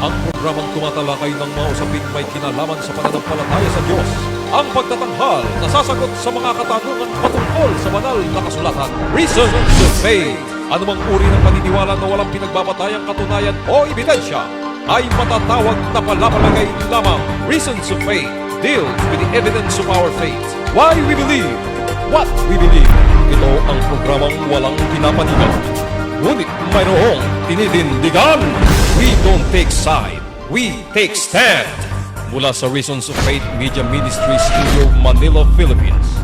Ang programang tumatalakay ng mga usaping may kinalaman sa pananampalataya sa Diyos. Ang pagtatanghal na sasagot sa mga katanungan patungkol sa banal na kasulatan. Reason to Faith. Anumang uri ng paniniwala na walang pinagbabatayang katunayan o ebidensya ay matatawag na palapalagay lamang. Reason to Faith deals with the evidence of our faith. Why we believe what we believe. Ito ang programang walang pinapanigan, ngunit mayroong tinitindigan. We don't take side, we take stand. Mula sa Reasons of Faith Media Ministry Studio, Manila, Philippines.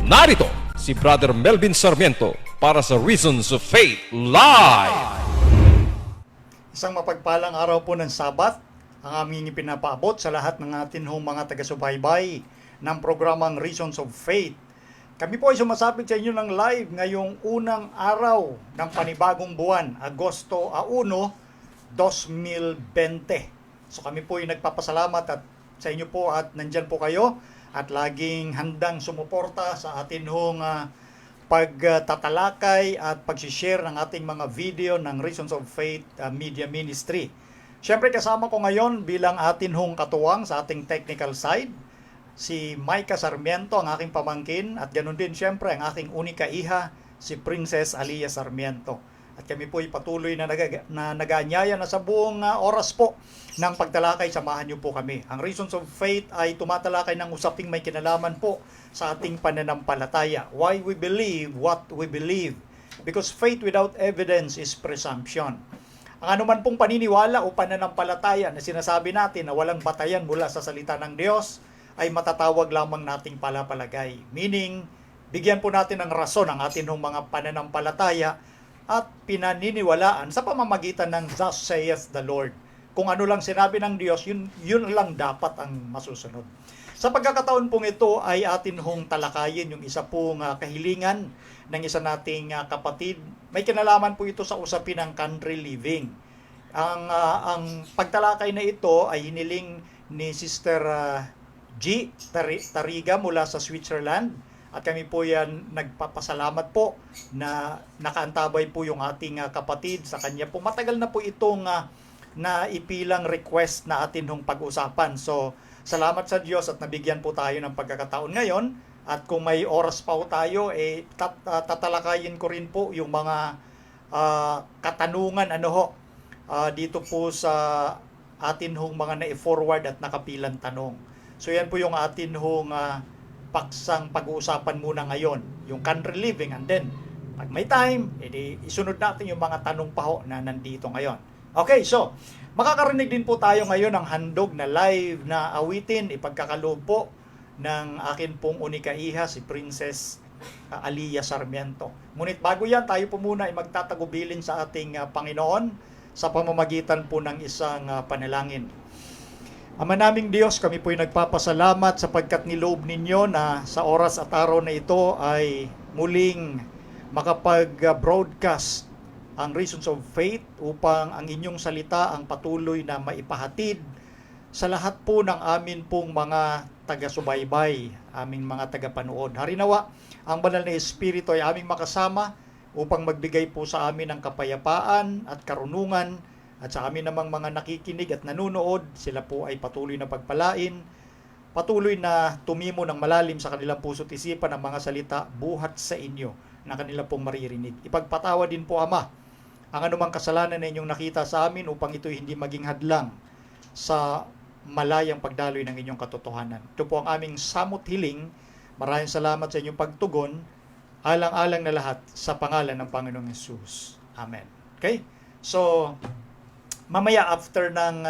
Narito si Brother Melvin Sarmiento para sa Reasons of Faith Live. Isang mapagpalang araw po ng Sabat ang aming ipinapaabot sa lahat ng atin mga taga-subaybay ng programang Reasons of Faith. Kami po ay sumasapit sa inyo ng live ngayong unang araw ng panibagong buwan, Agosto 1, 2020. So kami po ay nagpapasalamat at sa inyo po at nandyan po kayo at laging handang sumuporta sa atin pagtatalakay at pag-share ng ating mga video ng Reasons of Faith Media Ministry. Siyempre kasama ko ngayon bilang atin katuwang sa ating technical side, si Micah Sarmiento, ang aking pamangkin, at ganoon din siyempre ang aking unika iha, si Princess Alia Sarmiento. At kami po ay patuloy na nag-aanyaya na sa buong oras po ng pagtalakay. Samahan niyo po kami. Ang Reasons of Faith ay tumatalakay ng usaping may kinalaman po sa ating pananampalataya. Why we believe what we believe. Because faith without evidence is presumption. Ang anuman pong paniniwala o pananampalataya na sinasabi natin na walang batayan mula sa salita ng Diyos ay matatawag lamang nating palapalagay. Meaning, bigyan po natin ng rason ang atin mga pananampalataya at pinaniniwalaan sa pamamagitan ng Thus saith the Lord. Kung ano lang sinabi ng Diyos, yun lang dapat ang masusunod. Sa pagkakataon pong ito ay atin talakayin yung isa pong kahilingan ng isa nating kapatid. May kinalaman po ito sa usapin ng country living. Ang pagtalakay na ito ay hiniling ni Sister G. Tariga mula sa Switzerland. At kami po yan nagpapasalamat po na nakaantabay po yung ating kapatid sa kanya po. Matagal na po itong naipilang request na atin pag-usapan. So, salamat sa Diyos at nabigyan po tayo ng pagkakataon ngayon. At kung may oras pa po tayo, tatalakayin ko rin po yung mga katanungan dito po sa atin mga na-forward at nakapilang tanong. So, yan po yung atin paksang pag-uusapan muna ngayon, yung country living, and then pag may time, isunod natin yung mga tanong pa na nandito ngayon. Okay, so makakarinig din po tayo ngayon ng handog na live na awitin, ipagkakaloob po ng akin pong unika iha, si Princess Alia Sarmiento. Ngunit bago yan, tayo po muna ay magtatagubilin sa ating Panginoon sa pamamagitan po ng isang panalangin. Ama naming Diyos, kami po'y nagpapasalamat sapagkat niloob ninyo na sa oras at araw na ito ay muling makapag-broadcast ang Reasons of Faith upang ang inyong salita ang patuloy na maipahatid sa lahat po ng amin pong mga taga-subaybay, aming mga taga-panood. Harinawa, ang banal na Espiritu ay aming makasama upang magbigay po sa amin ng kapayapaan at karunungan. At sa amin namang mga nakikinig at nanunood, sila po ay patuloy na pagpalain, patuloy na tumimo ng malalim sa kanilang puso't isipan ang mga salita buhat sa inyo na kanila pong maririnig. Ipagpatawa din po, Ama, ang anumang kasalanan na inyong nakita sa amin upang ito hindi maging hadlang sa malayang pagdaloy ng inyong katotohanan. Ito po ang aming samot hiling. Maraming salamat sa inyong pagtugon, alang-alang na lahat sa pangalan ng Panginoong Hesus. Amen. Okay? So, mamaya after ng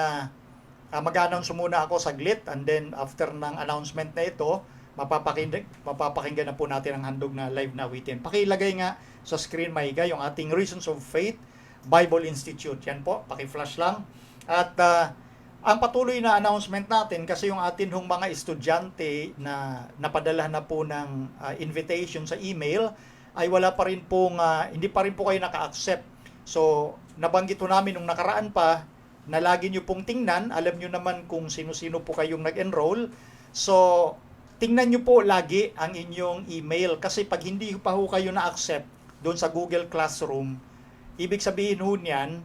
mag-announce muna ako saglit, and then after ng announcement na ito, mapapakinggan na po natin ang handog na live na awitin. Pakilagay nga sa screen, Maiga, yung ating Reasons of Faith Bible Institute. Yan po, paki-flash lang. At ang patuloy na announcement natin, kasi yung atin mga estudyante na napadala na po ng invitation sa email, ay wala pa rin pong, hindi pa rin po kayo naka-accept. So, nabanggit po namin nung nakaraan pa na lagi nyo pong tingnan. Alam nyo naman kung sino-sino po kayong nag-enroll. So, tingnan nyo po lagi ang inyong email. Kasi pag hindi pa ho kayo na-accept doon sa Google Classroom, ibig sabihin ho niyan,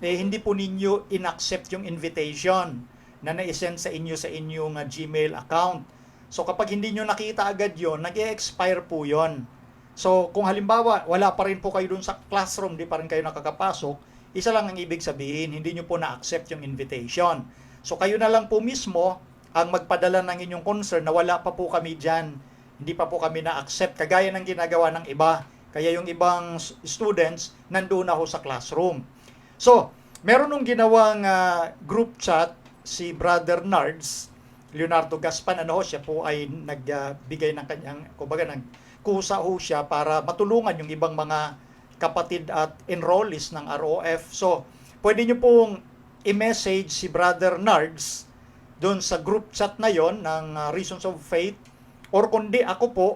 hindi po ninyo inaccept yung invitation na na-send sa inyong Gmail account. So kapag hindi nyo nakita agad yon, nag-e-expire po yon. So kung halimbawa wala pa rin po kayo dun sa classroom, di pa rin kayo nakakapasok, isa lang ang ibig sabihin, hindi nyo po na-accept yung invitation. So kayo na lang po mismo ang magpadala ng inyong concern na wala pa po kami dyan, hindi pa po kami na-accept, kagaya ng ginagawa ng iba. Kaya yung ibang students, nandun na ho sa classroom. So, meron nung ginawang group chat si Brother Nards, Leonardo Gaspan, siya po ay nagbigay ng kanyang, nagkusa ho siya para matulungan yung ibang mga kapatid at enrollees ng ROF. So, pwede nyo pong i-message si Brother Nards doon sa group chat na yon ng Reasons of Faith, or kundi ako po,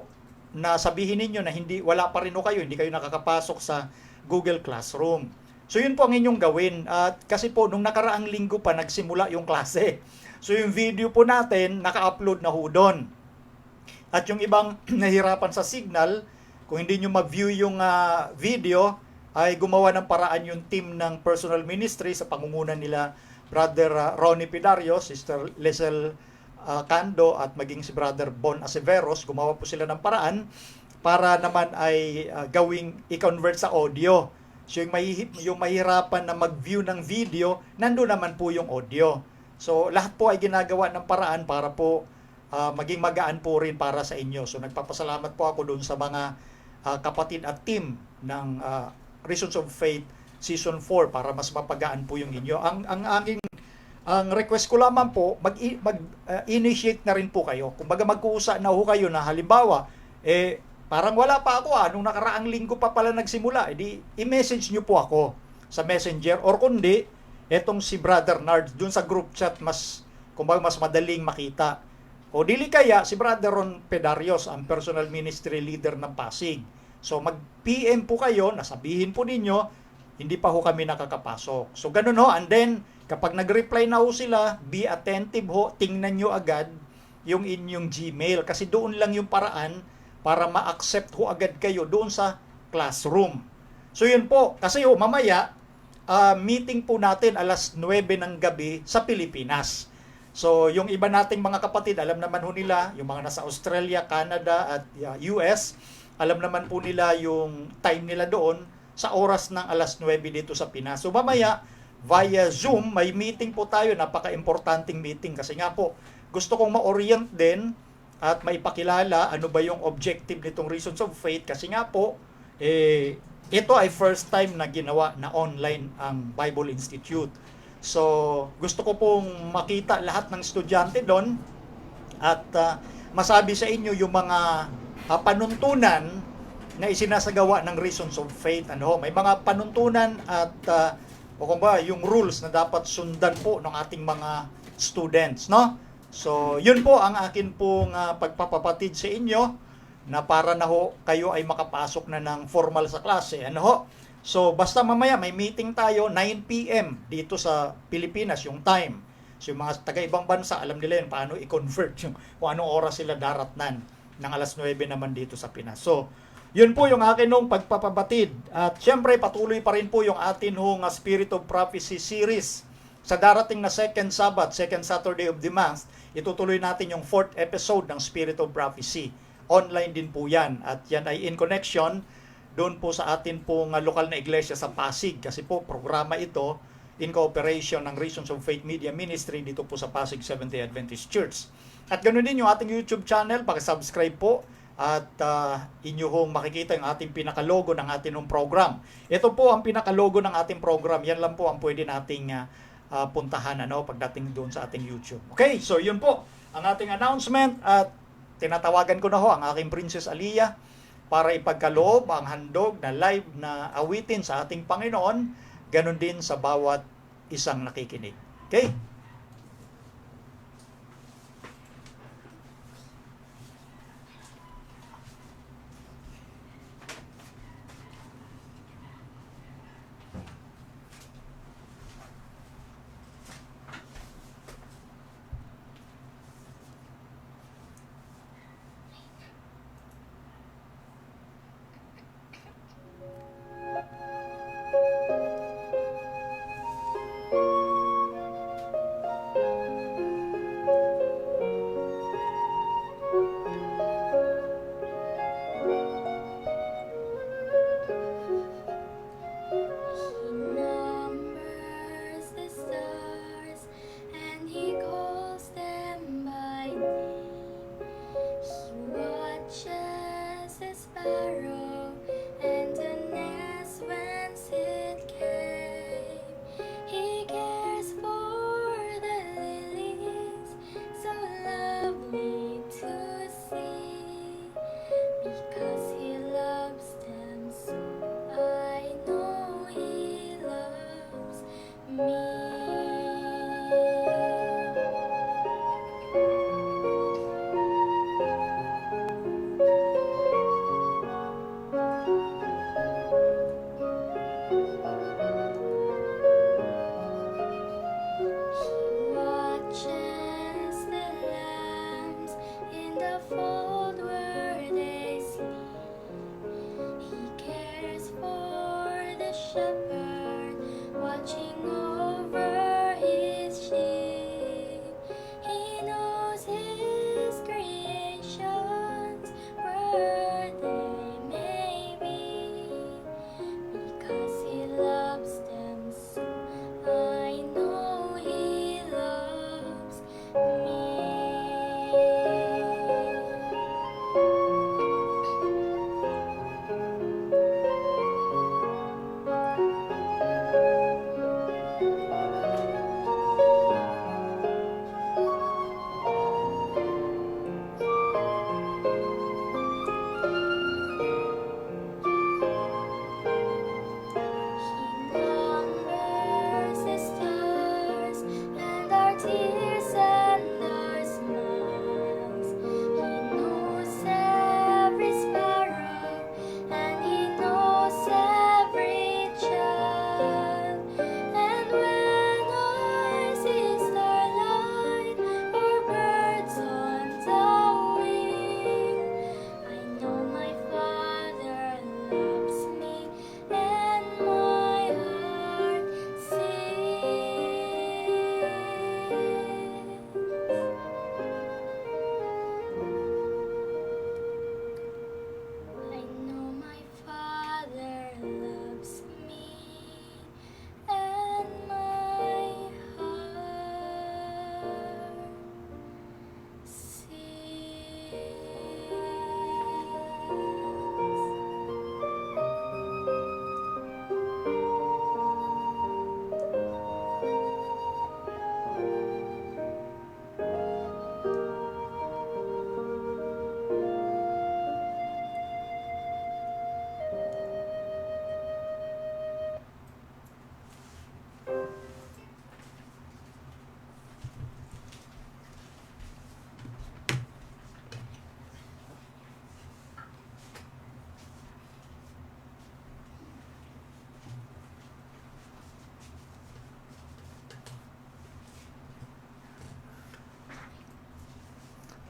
na sabihin ninyo na wala pa rin kayo, hindi kayo nakakapasok sa Google Classroom. So yun po ang inyong gawin. At kasi po nung nakaraang linggo pa nagsimula yung klase. So yung video po natin naka-upload na ho doon. At yung ibang nahirapan sa signal, kung hindi nyo mag-view yung video, ay gumawa ng paraan yung team ng personal ministry sa pangungunan nila Brother Ronnie Pidario, Sister Lesel Cando at maging si Brother Bon Aceveros. Gumawa po sila ng paraan para naman ay i-convert sa audio. So yung mahirapan na mag-view ng video, nandun naman po yung audio. So lahat po ay ginagawa ng paraan para po maging magaan po rin para sa inyo. So nagpapasalamat po ako doon sa mga kapatid at team ng Reasons of Faith Season 4 para mas mapagaan po yung inyo. Ang request ko lamang po, mag-initiate na rin po kayo. Kumbaga magkuusa na ho kayo na halimbawa, parang wala pa ako nung nakaraang linggo pa pala nagsimula. I-message nyo po ako sa Messenger, or kundi, etong si Brother Nard, dun sa group chat, kumbaga mas madaling makita. O dili kaya, si Brother Ron Pedarios, ang personal ministry leader ng Pasig. So mag-PM po kayo, nasabihin po ninyo, hindi pa ho kami nakakapasok. So ganun ho, and then, kapag nag-reply na ho sila, be attentive ho, tingnan nyo agad yung inyong Gmail. Kasi doon lang yung paraan para ma-accept ho agad kayo doon sa classroom. So yun po, kasi mamaya, meeting po natin alas 9 ng gabi sa Pilipinas. So yung iba nating mga kapatid, alam naman ho nila, yung mga nasa Australia, Canada at US, alam naman po nila yung time nila doon sa oras ng alas 9 dito sa Pinas. So mamaya, via Zoom, may meeting po tayo, napaka-importanting meeting kasi nga po, gusto kong ma-orient din at maipakilala ano ba yung objective nitong Reasons of Faith kasi nga po, ito ay first time na ginawa na online ang Bible Institute. So, gusto ko pong makita lahat ng estudyante doon at masabi sa inyo yung mga panuntunan na isinasagawa ng Reasons of Faith. May mga panuntunan at o kung ba, yung rules na dapat sundan po ng ating mga students, no? So, yun po ang akin pong pagpapapatid sa inyo na para na ho kayo ay makapasok na ng formal sa klase. So, basta mamaya may meeting tayo 9 PM dito sa Pilipinas, yung time. So, yung mga taga-ibang bansa, alam nila yun paano i-convert yung kung anong oras sila daratnan ng alas 9 naman dito sa Pinas. So, yun po yung akin nung pagpapabatid. At syempre, patuloy pa rin po yung atin hong Spirit of Prophecy series. Sa darating na second Saturday of the month, itutuloy natin yung 4th episode ng Spirit of Prophecy. Online din po yan. At yan ay in connection doon po sa atin pong lokal na iglesia sa Pasig. Kasi po, programa ito in cooperation ng Reasons of Faith Media Ministry dito po sa Pasig Seventh-day Adventist Church. At ganoon din yung ating YouTube channel, pakisubscribe po. At inyo hong makikita yung ating pinakalogo ng ating program. Ito po ang pinakalogo ng ating program. Yan lang po ang pwede nating puntahan pagdating doon sa ating YouTube. Okay, so yun po ang ating announcement at tinatawagan ko na ho ang aking Princess Aliyah para ipagkaloob ang handog na live na awitin sa ating Panginoon, ganun din sa bawat isang nakikinig. Okay?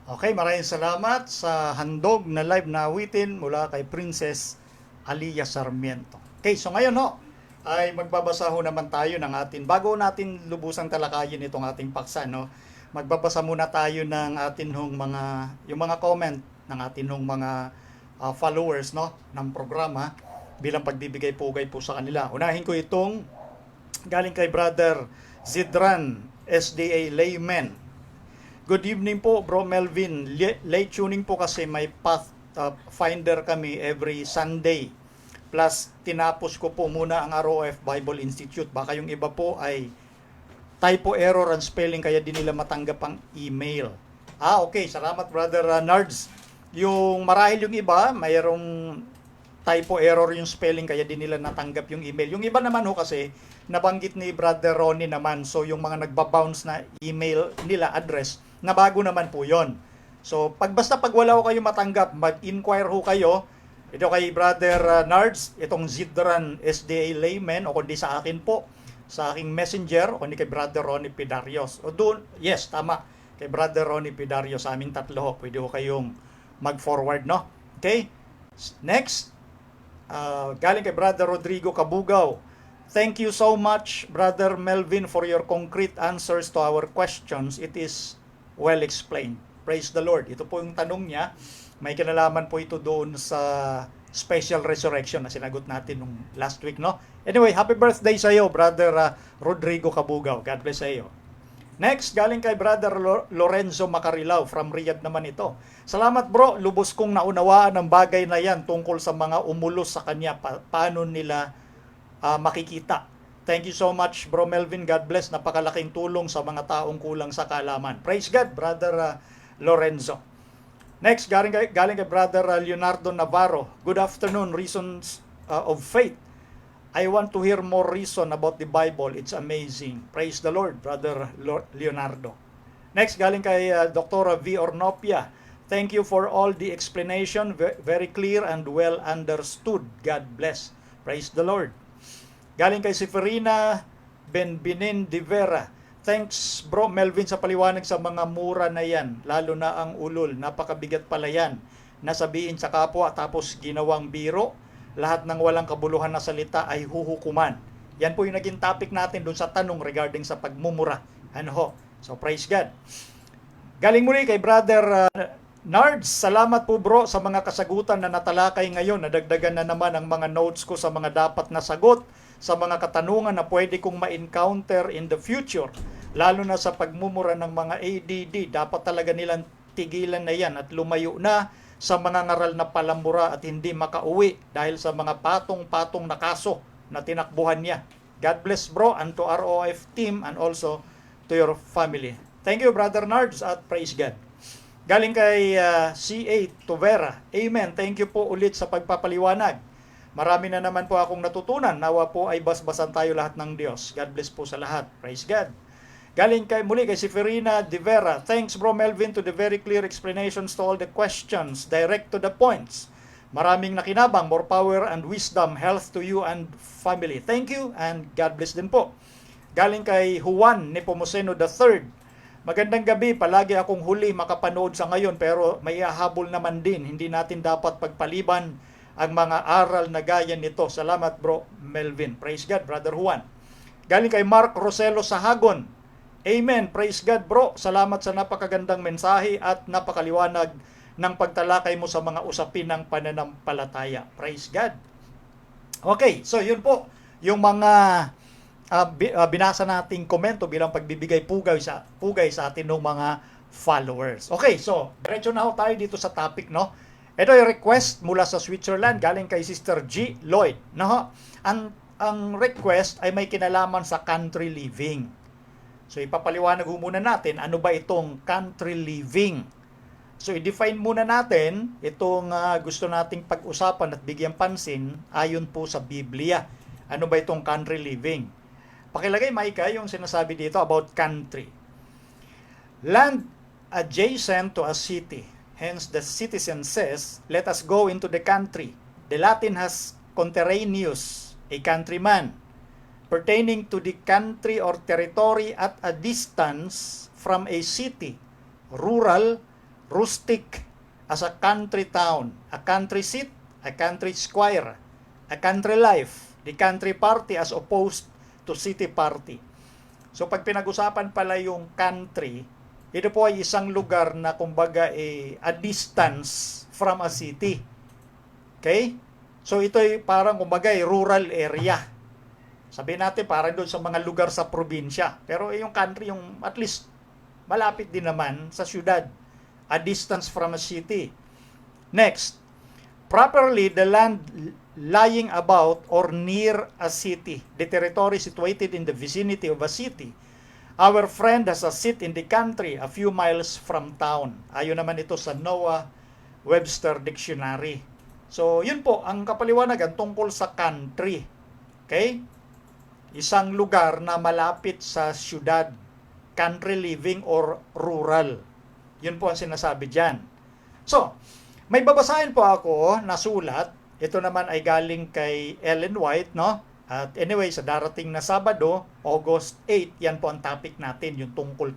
Okay, maraming salamat sa handog na live na awitin mula kay Princess Alia Sarmiento. Okay, so ngayon ay magbabasa ho naman tayo ng atin. Bago natin lubusang talakayin itong ating paksa, magbabasa muna tayo ng atin yung mga comment ng atin mga followers ng programa bilang pagbibigay pugay po sa kanila. Unahin ko itong galing kay Brother Zidran, SDA Layman. Good evening po, Bro Melvin. Late tuning po kasi may path finder kami every Sunday. Plus, tinapos ko po muna ang ROF Bible Institute. Baka yung iba po ay typo error and spelling kaya di nila matanggap ang email. Okay. Salamat, Brother Nards. Yung marahil yung iba, mayroong typo error yung spelling kaya di nila natanggap yung email. Yung iba naman kasi, nabanggit ni Brother Ronnie naman. So, yung mga nagbabounce na email nila, address, na bago naman po yon. So, basta pag wala ko kayo matanggap, mag-inquire ho kayo. Ito kay Brother Nards, itong Zidran SDA Layman, o kundi sa akin po, sa aking messenger, o kundi kay Brother Ronnie Pidarios. O doon, yes, tama, kay Brother Ronnie Pidarios, sa aming tatlo ho, pwede ho kayong mag-forward, Okay? Next, galing kay Brother Rodrigo Cabugao. Thank you so much, Brother Melvin, for your concrete answers to our questions. It is well explained. Praise the Lord. Ito po yung tanong niya. May kinalaman po ito doon sa special resurrection na sinagot natin nung last week, Anyway, happy birthday sa iyo, Brother Rodrigo Cabugao. God bless sa iyo. Next, galing kay Brother Lorenzo Macarilao from Riyadh naman ito. Salamat bro, lubos kong naunawaan ang bagay na yan tungkol sa mga umulos sa kanya. Paano nila makikita. Thank you so much, Bro Melvin. God bless. Napakalaking tulong sa mga taong kulang sa kaalaman. Praise God, Brother Lorenzo. Next, galing kay Brother Leonardo Navarro. Good afternoon, Reasons of Faith. I want to hear more reason about the Bible. It's amazing. Praise the Lord, Brother Leonardo. Next, galing kay Dr. V. Ornopia. Thank you for all the explanation. Very clear and well understood. God bless. Praise the Lord. Galing kay Seferina Benbinin de Vera. Thanks Bro Melvin sa paliwanag sa mga mura na yan. Lalo na ang ulol. Napakabigat pala yan. Nasabihin sa kapwa tapos ginawang biro. Lahat ng walang kabuluhan na salita ay huhukuman. Yan po yung naging topic natin doon sa tanong regarding sa pagmumura. So praise God. Galing muli kay Brother Nards, salamat po bro sa mga kasagutan na natalakay ngayon. Nadagdagan na naman ang mga notes ko sa mga dapat na sagot, sa mga katanungan na pwede kong ma-encounter in the future. Lalo na sa pagmumura ng mga ADD, dapat talaga nilang tigilan na yan at lumayo na sa mga ngaral na palamura at hindi makauwi dahil sa mga patong-patong na kaso na tinakbuhan niya. God bless bro and to ROF team and also to your family. Thank you Brother Nards at praise God. Galing kay CA Tovera. Amen. Thank you po ulit sa pagpapaliwanag. Marami na naman po akong natutunan. Nawa po ay basbasan tayo lahat ng Diyos. God bless po sa lahat. Praise God. Galing muli kay Seferina de Vera. Thanks Bro Melvin to the very clear explanations to all the questions. Direct to the points. Maraming nakinabang. More power and wisdom. Health to you and family. Thank you and God bless din po. Galing kay Juan Nepomuceno III. Magandang gabi, palagi akong huli makapanood sa ngayon pero may hahabol naman din. Hindi natin dapat pagpaliban ang mga aral na gaya nito. Salamat Bro Melvin. Praise God, Brother Juan. Galing kay Mark Roselo Sahagon. Amen. Praise God bro. Salamat sa napakagandang mensahe at napakaliwanag ng pagtalakay mo sa mga usapin ng pananampalataya. Praise God. Okay, so yun po yung mga binasa nating komento bilang pagbibigay pugay sa atin ng mga followers. Okay, so diretso na ho tayo dito sa topic, Ito ay request mula sa Switzerland galing kay Sister G. Lloyd. Ang request ay may kinalaman sa country living. So ipapaliwanag muna natin ano ba itong country living. So i-define muna natin itong gusto nating pag-usapan at bigyan pansin ayon po sa Biblia. Ano ba itong country living? Pakilagay Micah yung sinasabi dito about country. Land adjacent to a city. Hence, the citizen says, let us go into the country. The Latin has conterraneous, a countryman, pertaining to the country or territory at a distance from a city, rural, rustic as a country town, a country seat, a country square, a country life, the country party as opposed to city party. So pag pinag-usapan pala yung country, ito po ay isang lugar na kumbaga a distance from a city. Okay? So ito ay parang kumbaga rural area. Sabihin natin parang doon sa mga lugar sa probinsya. Pero yung country, yung at least malapit din naman sa syudad. A distance from a city. Next, properly the land lying about or near a city, the territory situated in the vicinity of a city. Our friend has a seat in the country a few miles from town. Ayon naman ito sa Noah Webster Dictionary. So, yun po ang kapaliwanagan tungkol sa country. Okay? Isang lugar na malapit sa syudad, country living or rural. Yun po ang sinasabi dyan. So, may babasahin po ako na sulat. Ito naman ay galing kay Ellen White, no? At anyway, sa darating na Sabado, August 8, yan po ang topic natin, yung tungkol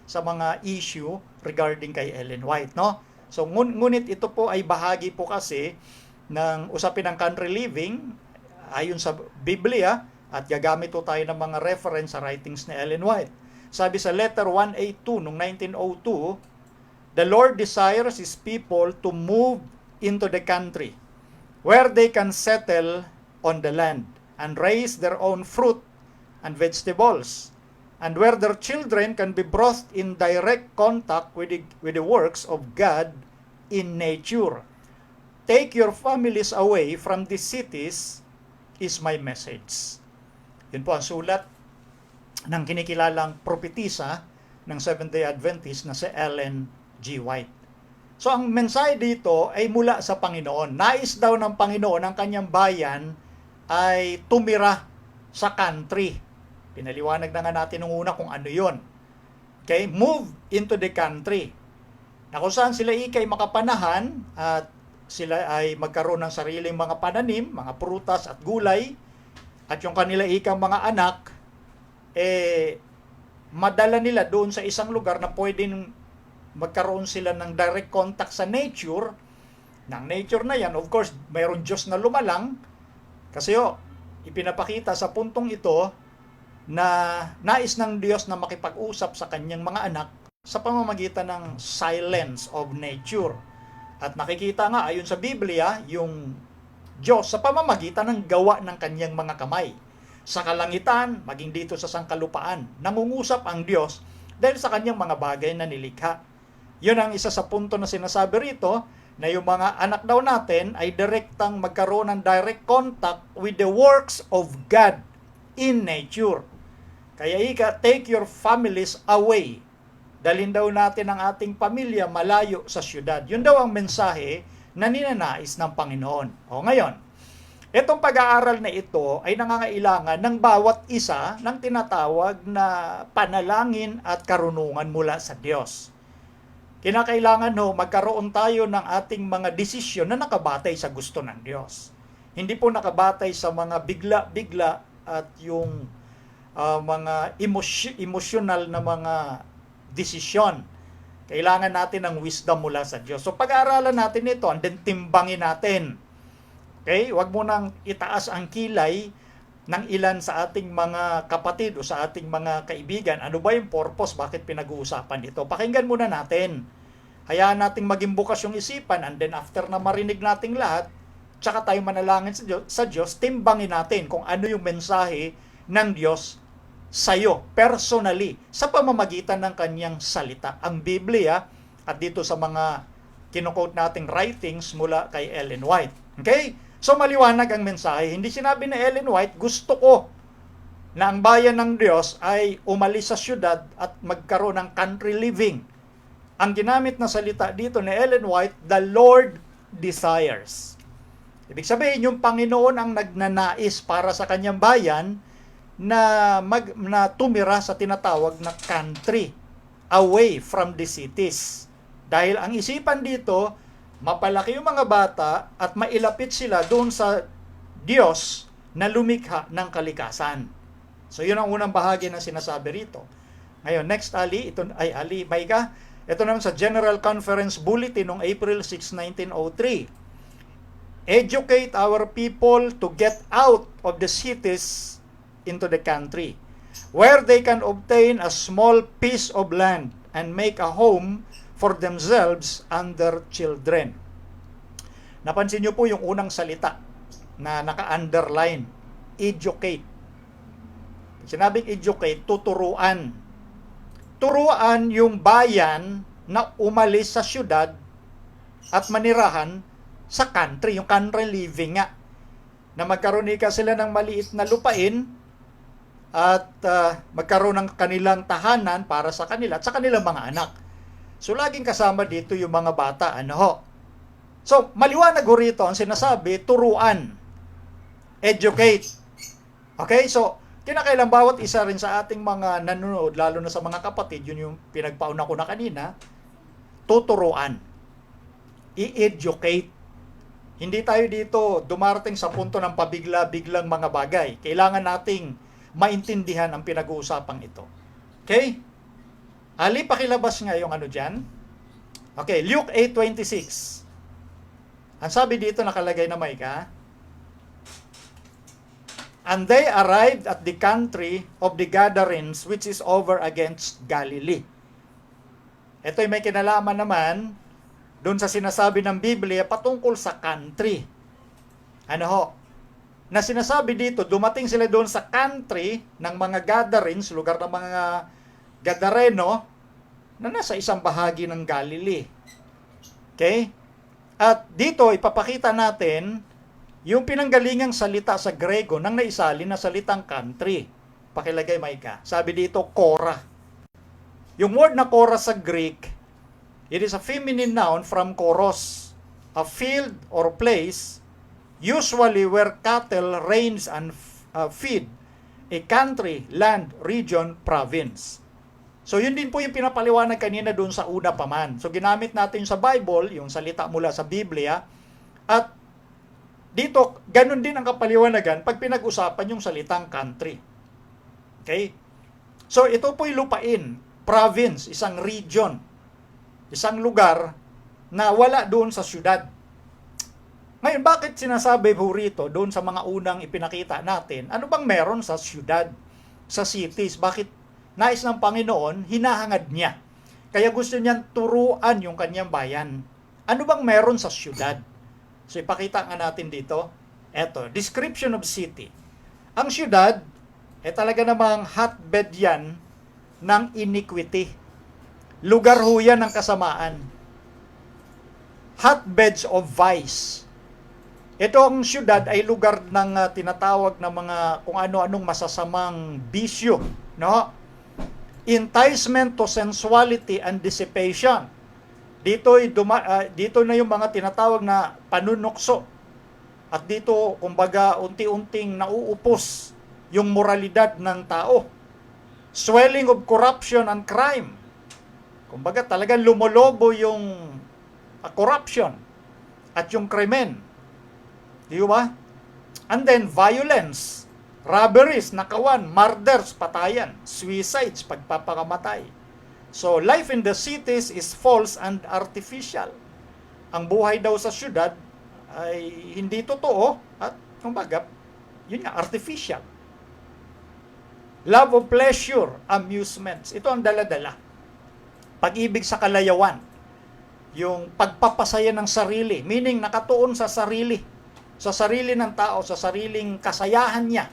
sa mga issue regarding kay Ellen White, no? So, ngunit ito po ay bahagi po kasi ng usapin ng country living ayon sa Biblia at gagamit po tayo ng mga reference sa writings ni Ellen White. Sabi sa letter 182 noong 1902, the Lord desires His people to move into the country where they can settle on the land and raise their own fruit and vegetables, and where their children can be brought in direct contact with the works of God in nature. Take your families away from these cities is my message. Yun po ang sulat ng kinikilalang propetisa ng Seventh-day Adventist na si Ellen G. White. So ang mensahe dito ay mula sa Panginoon. Nais daw ng Panginoon ang kanyang bayan ay tumira sa country. Pinaliwanag na nga natin nung una kung ano yon. Okay? Move into the country. Na kung saan sila ikay makapanahan at sila ay magkaroon ng sariling mga pananim, mga prutas at gulay, at yung kanila ikang mga anak, madala nila doon sa isang lugar na pwedeng magkaroon sila ng direct contact sa nature. Ng nature na yan, of course, mayroon Diyos na lumalang. Kasi ipinapakita sa puntong ito na nais ng Diyos na makipag-usap sa kanyang mga anak sa pamamagitan ng silence of nature. At nakikita nga ayon sa Biblia, yung Diyos sa pamamagitan ng gawa ng kanyang mga kamay. Sa kalangitan, maging dito sa sangkalupaan, nangungusap ang Diyos dahil sa kanyang mga bagay na nilikha. Yun ang isa sa punto na sinasabi rito, na yung mga anak daw natin ay direktang magkaroon ng direct contact with the works of God in nature. Kaya take your families away. Dalhin daw natin ang ating pamilya malayo sa syudad. Yun daw ang mensahe na ninanais ng Panginoon. O ngayon, itong pag-aaral na ito ay nangangailangan ng bawat isa ng tinatawag na panalangin at karunungan mula sa Diyos. Kinakailangan magkaroon tayo ng ating mga desisyon na nakabatay sa gusto ng Diyos. Hindi po nakabatay sa mga bigla-bigla at yung mga emosyonal na mga desisyon. Kailangan natin ng wisdom mula sa Diyos. So pag-aaralan natin ito, and then timbangin natin. Okay? Huwag mo nang itaas ang kilay ng ilan sa ating mga kapatid o sa ating mga kaibigan. Ano ba yung purpose? Bakit pinag-uusapan ito? Pakinggan muna natin. Hayaan nating maging bukas yung isipan, and then after na marinig nating lahat, tsaka tayo manalangin sa Diyos, timbangin natin kung ano yung mensahe ng Diyos sa'yo, personally, sa pamamagitan ng kanyang salita. Ang Biblia, at dito sa mga kino-quote nating writings mula kay Ellen White. Okay? So maliwanag ang mensahe. Hindi sinabi ni Ellen White, gusto ko na ang bayan ng Diyos ay umalis sa syudad at magkaroon ng country living. Ang ginamit na salita dito ni Ellen White, the Lord desires. Ibig sabihin, yung Panginoon ang nagnanais para sa kanyang bayan na tumira sa tinatawag na country, away from the cities. Dahil ang isipan dito, mapalaki yung mga bata at mailapit sila doon sa Diyos na lumikha ng kalikasan. So yun ang unang bahagi na sinasabi rito. Ngayon, next Ali, ito ay Ali, may ka. Ito naman sa General Conference Bulletin noong April 6, 1903. Educate our people to get out of the cities into the country, where they can obtain a small piece of land and make a home for themselves and their children. Napansin niyo po yung unang salita na naka-underline, educate. Sinabing educate, tuturuan. Turuan yung bayan na umalis sa syudad at manirahan sa country, yung country living nga. Na magkaroon sila ng maliit na lupain at magkaroon ng kanilang tahanan para sa kanila at sa kanilang mga anak. So, laging kasama dito yung mga bata. Ano ho? So, maliwanag ho rito ang sinasabi, turuan, educate. Okay? So, kinakailang bawat isa rin sa ating mga nanonood, lalo na sa mga kapatid, yun yung pinagpauna ko na kanina, tuturuan. I-educate. Hindi tayo dito dumarating sa punto ng pabigla-biglang mga bagay. Kailangan nating maintindihan ang pinag-uusapang ito. Okay? Ali, pakilabas nga yung ano dyan. Okay, Luke 8:26. Ang sabi dito nakalagay na Micah, and they arrived at the country of the Gadarenes, which is over against Galilee. Ito'y may kinalaman naman doon sa sinasabi ng Biblia patungkol sa country. Ano ho? Na sinasabi dito, dumating sila doon sa country ng mga Gadarenes, lugar ng mga Gadareno, na nasa isang bahagi ng Galilee. Okay? At dito, ipapakita natin yung pinanggalingang salita sa Grego ng naisalin na salitang country. Pakilagay, Micah. Sabi dito, kora. Yung word na kora sa Greek, it is a feminine noun from koros, a field or place, usually where cattle range and feed, a country, land, region, province. So yun din po yung pinapaliwanag kanina doon sa una pa man. So ginamit natin sa Bible, yung salita mula sa Biblia, at dito, ganun din ang kapaliwanagan pag pinag-usapan yung salitang country. Okay? So ito po yung lupain, province, isang region, isang lugar na wala doon sa syudad. Ngayon, bakit sinasabi po rito doon sa mga unang ipinakita natin, ano bang meron sa syudad, sa cities? Bakit nais ng Panginoon, hinahangad niya? Kaya gusto niyang turuan yung kanyang bayan. Ano bang meron sa syudad? So, ipakita nga natin dito. Eto, description of city. Ang syudad, talaga namang hotbed yan ng iniquity. Lugar ho yan ng kasamaan. Hotbeds of vice. Ito ang syudad ay lugar ng tinatawag na mga kung ano-anong masasamang bisyo. No? Enticement to sensuality and dissipation. Dito na yung mga tinatawag na panunukso. At dito, kumbaga, unti-unting nauupos yung moralidad ng tao. Swelling of corruption and crime. Kumbaga, talagang lumolobo yung corruption at yung krimen. Di ba? And then, violence, robberies, nakawan, murders, patayan, suicides, pagpapakamatay. So, life in the cities is false and artificial. Ang buhay daw sa syudad ay hindi totoo at, kumbaga, yun nga, artificial. Love of pleasure, amusements. Ito ang dala-dala. Pag-ibig sa kalayawan. Yung pagpapasaya ng sarili, meaning nakatuon sa sarili ng tao, sa sariling kasayahan niya,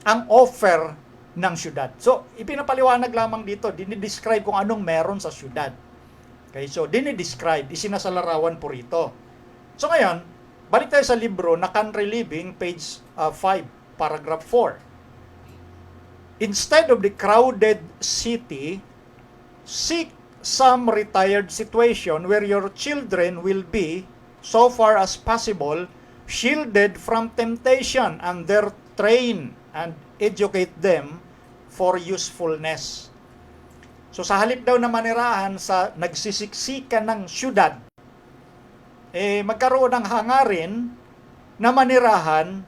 ang offer ng syudad. So, ipinapaliwanag lamang dito, dinidescribe kung anong meron sa syudad. Okay, so, dinidescribe, isinasalarawan po rito. So, ngayon, balik tayo sa libro na Country Living, page 5, paragraph 4. Instead of the crowded city, seek some retired situation where your children will be, so far as possible, shielded from temptation, and their train and educate them for usefulness. So sa halip daw na manirahan sa nagsisiksikan ng syudad, magkaroon ng hangarin na manirahan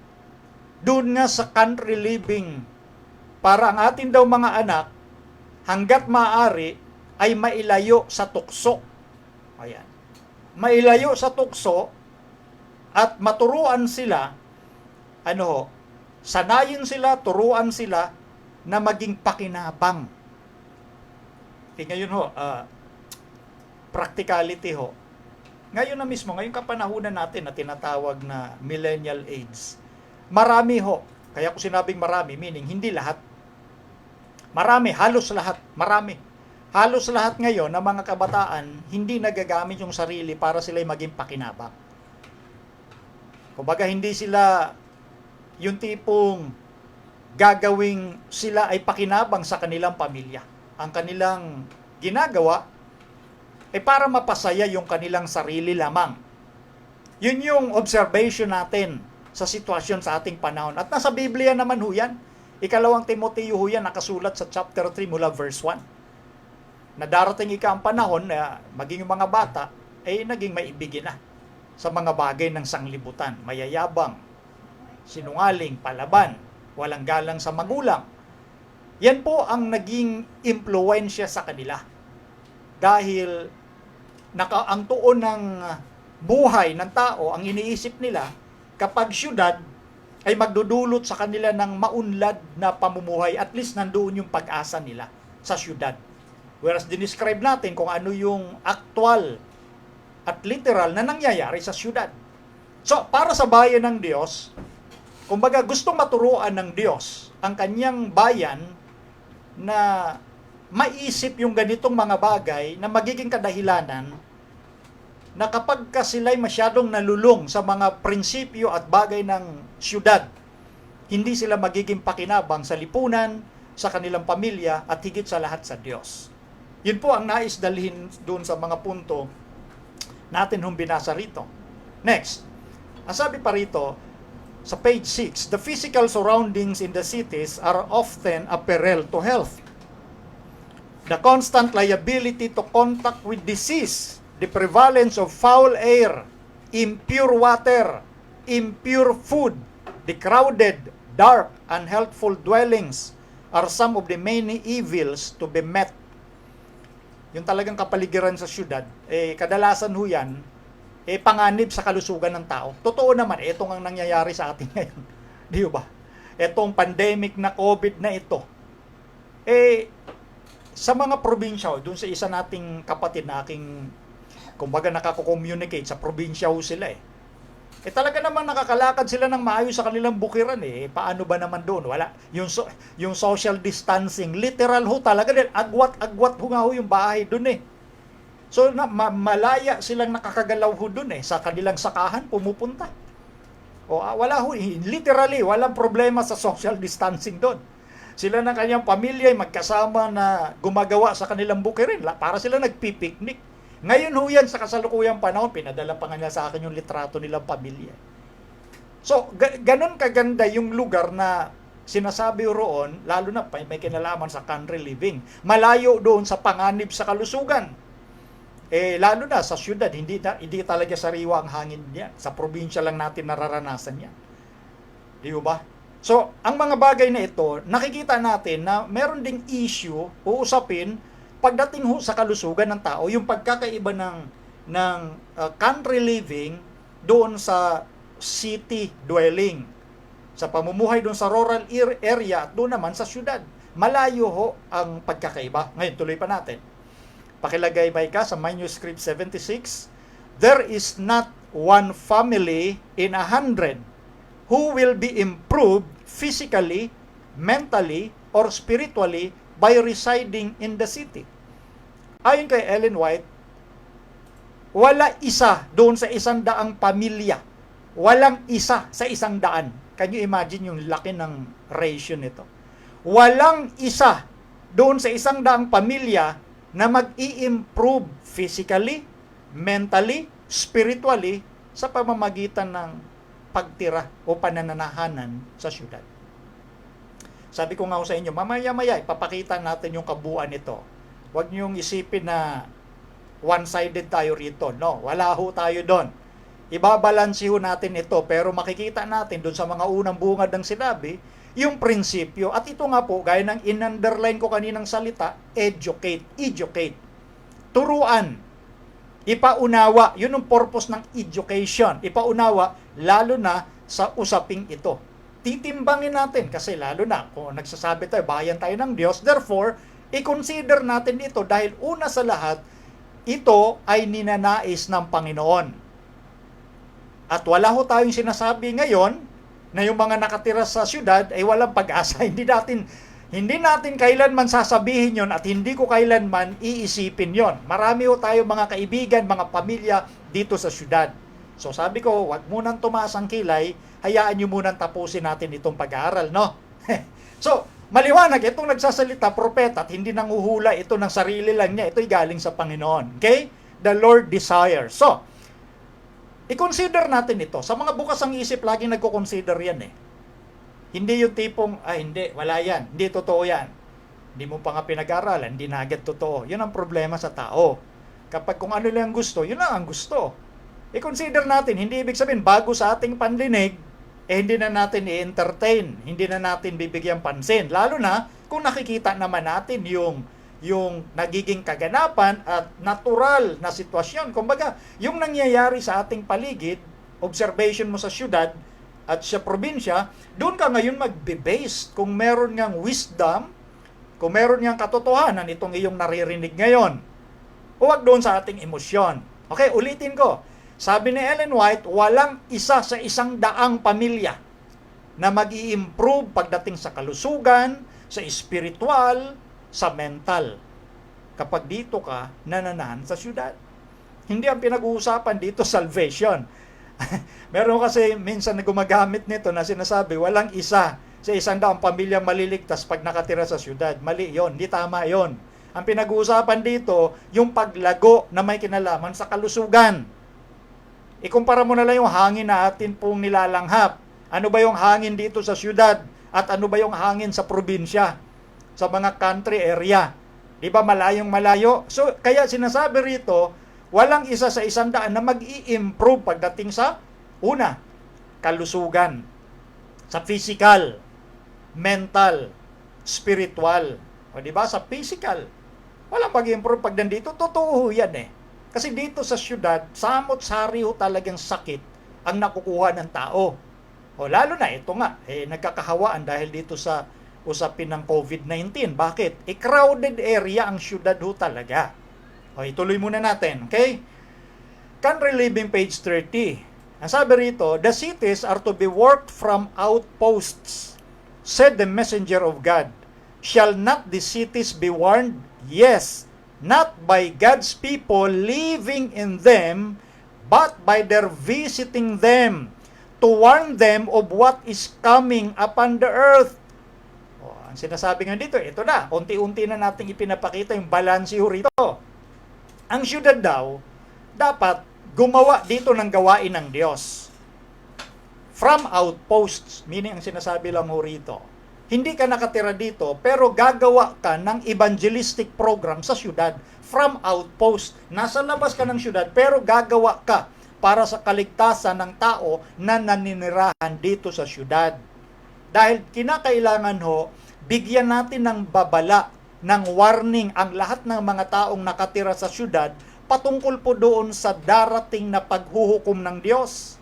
doon nga sa country living para ang atin daw mga anak hanggat maaari ay mailayo sa tukso. Ayan. Mailayo sa tukso at maturuan sila, sanayin sila, turuan sila na maging pakinabang. Ngayon practicality Ngayon na mismo, ngayong kapanahunan natin na tinatawag na millennial age, marami kaya ko sinabing marami, meaning hindi lahat. Marami, halos lahat, marami. Halos lahat ngayon ng mga kabataan, hindi nagagamit yung sarili para sila'y maging pakinabang. Kumbaga, hindi sila yung tipong gagawing sila ay pakinabang sa kanilang pamilya. Ang kanilang ginagawa ay para mapasaya yung kanilang sarili lamang. Yun yung observation natin sa sitwasyon sa ating panahon. At nasa Biblia naman yan. 2 Timoteo yan, nakasulat sa chapter 3 mula verse 1. Na darating ang panahon na maging yung mga bata ay naging maibigin na sa mga bagay ng sanglibutan. Mayayabang, sinungaling, palaban, walang galang sa magulang. Yan po ang naging impluwensya sa kanila. Dahil ang tuon ng buhay ng tao, ang iniisip nila, kapag syudad ay magdudulot sa kanila ng maunlad na pamumuhay, at least nandoon yung pag-asa nila sa syudad. Whereas dinescribe natin kung ano yung actual at literal na nangyayari sa syudad. So, para sa bayan ng Diyos, kumbaga gustong maturuan ng Diyos ang kanyang bayan na maisip yung ganitong mga bagay na magiging kadahilanan na kapag ka sila'y masyadong nalulong sa mga prinsipyo at bagay ng syudad, hindi sila magiging pakinabang sa lipunan, sa kanilang pamilya, at higit sa lahat sa Diyos. Yun po ang nais dalhin doon sa mga punto natin binasa rito. Next, ang sabi pa rito, sa page 6, the physical surroundings in the cities are often a peril to health. The constant liability to contact with disease, the prevalence of foul air, impure water, impure food, the crowded, dark, unhealthful dwellings are some of the many evils to be met. Yung talagang kapaligiran sa syudad, kadalasan yan, panganib sa kalusugan ng tao. Totoo naman, itong ang nangyayari sa atin ngayon. Di ba? Itong pandemic na COVID na ito. Sa mga probinsya, doon sa isa nating kapatid na aking, kumbaga nakako-communicate, sa probinsya sila talaga naman nakakalakad sila ng maayos sa kanilang bukiran Paano ba naman doon? Wala. Yung social distancing, literal talaga din. Agwat-agwat yung bahay doon So, malaya silang nakakagalaw doon sa kanilang sakahan, pumupunta. Wala literally, walang problema sa social distancing doon. Sila ng kanyang pamilya ay magkasama na gumagawa sa kanilang bukirin. Para sila nagpipiknik. Ngayon yan sa kasalukuyang panahon, pinadala pa nga niya sa akin yung litrato nilang pamilya. So, ganun kaganda yung lugar na sinasabi roon, lalo na may kinalaman sa country living. Malayo doon sa panganib sa kalusugan. Lalo na sa syudad, hindi talaga sariwa ang hangin niya. Sa probinsya lang natin nararanasan yan. Di ba? So, ang mga bagay na ito, nakikita natin na meron ding issue, uusapin, pagdating sa kalusugan ng tao, yung pagkakaiba ng country living doon sa city dwelling. Sa pamumuhay doon sa rural area at doon naman sa syudad. Malayo ang pagkakaiba. Ngayon, tuloy pa natin. Pakilagay ka sa manuscript 76. There is not one family in 100 who will be improved physically, mentally, or spiritually by residing in the city. Ayon kay Ellen White, wala isa doon sa 100 pamilya. Walang isa sa 100. Can you imagine yung laki ng ratio nito? Walang isa doon sa 100 pamilya na mag-i-improve physically, mentally, spiritually sa pamamagitan ng pagtira o panananahanan sa syudad. Sabi ko nga sa inyo, mamaya-maya ipapakita natin yung kabuuan nito. Huwag niyong isipin na one-sided tayo rito. No, wala tayo doon. Ibabalansi natin ito, pero makikita natin doon sa mga unang bungad ng sinabi, yung prinsipyo. At ito nga po, gaya ng in-underline ko kaninang salita, educate. turuan, ipaunawa. Yun ang purpose ng education. Ipaunawa, lalo na sa usaping ito. Titimbangin natin kasi lalo na kung nagsasabi tayo, bayan tayo ng Diyos. Therefore, i-consider natin ito dahil una sa lahat, ito ay ninanais ng Panginoon. At wala ho tayong sinasabi ngayon na yung mga nakatira sa syudad ay walang pag-asa. Hindi natin kailanman sasabihin yon at hindi ko kailanman iisipin yon. Marami ho tayo mga kaibigan, mga pamilya dito sa syudad. So sabi ko, wag munang tumaas ang kilay, hayaan nyo munang tapusin natin itong pag-aaral, no? So, maliwanag, itong nagsasalita, propeta, at hindi nanguhula ito ng sarili lang niya, ito'y galing sa Panginoon. Okay? The Lord desires. So, i-consider natin ito. Sa mga bukas ang isip, laging nagko-consider yan eh. Hindi yung tipong, hindi, wala yan, hindi totoo yan. Hindi mo pa nga pinag-aralan, hindi na agad totoo. Yun ang problema sa tao. Kapag kung ano lang gusto, yun lang ang gusto. I-consider natin, hindi ibig sabihin, bago sa ating pandinig, hindi na natin i-entertain, hindi na natin bibigyan pansin. Lalo na kung nakikita naman natin yung nagiging kaganapan at natural na sitwasyon. Kumbaga, yung nangyayari sa ating paligid, observation mo sa syudad at sa probinsya, doon ka ngayon magbe-base kung meron ngang wisdom, kung meron ngang katotohanan itong iyong naririnig ngayon. Huwag doon sa ating emosyon. Okay, ulitin ko. Sabi ni Ellen White, walang isa sa 100 pamilya na mag-i-improve pagdating sa kalusugan, sa espiritual, sa mental. Kapag dito ka nananahan sa syudad. Hindi ang pinag-uusapan dito salvation. Meron kasi minsan na gumagamit nito na sinasabi, walang isa sa 100 pamilya maliligtas pag nakatira sa syudad. Mali yon, hindi tama yon. Ang pinag-uusapan dito, yung paglago na may kinalaman sa kalusugan. Ikumpara mo na lang yung hangin na atin pong nilalanghap. Ano ba yung hangin dito sa syudad? At ano ba yung hangin sa probinsya? Sa mga country area. Di ba malayong malayo? So, kaya sinasabi rito, walang isa sa 100 na mag-i-improve pagdating sa una, kalusugan. Sa physical, mental, spiritual. O di ba? Sa physical, walang mag-i-improve pag nandito. Totoo yan eh. Kasi dito sa syudad, samot-sari ho talagang sakit ang nakukuha ng tao. O lalo na ito nga, nagkakahawaan dahil dito sa usapin ng COVID-19. Bakit? Crowded area ang syudad ho talaga. O ituloy muna natin, okay? Country Living, page 30. Ang sabi rito, the cities are to be worked from outposts, said the messenger of God. Shall not the cities be warned? Yes, not by God's people living in them, but by their visiting them, to warn them of what is coming upon the earth. Ang sinasabi nga dito, ito na, unti-unti na nating ipinapakita yung balanse rito. Ang syudad daw, dapat gumawa dito ng gawain ng Diyos. From outposts, meaning ang sinasabi lang mo rito, hindi ka nakatira dito, pero gagawa ka ng evangelistic program sa syudad from outpost. Nasa labas ka ng syudad, pero gagawa ka para sa kaligtasan ng tao na naninirahan dito sa syudad. Dahil kinakailangan ho, bigyan natin ng babala, ng warning ang lahat ng mga taong nakatira sa syudad patungkol po doon sa darating na paghuhukom ng Diyos.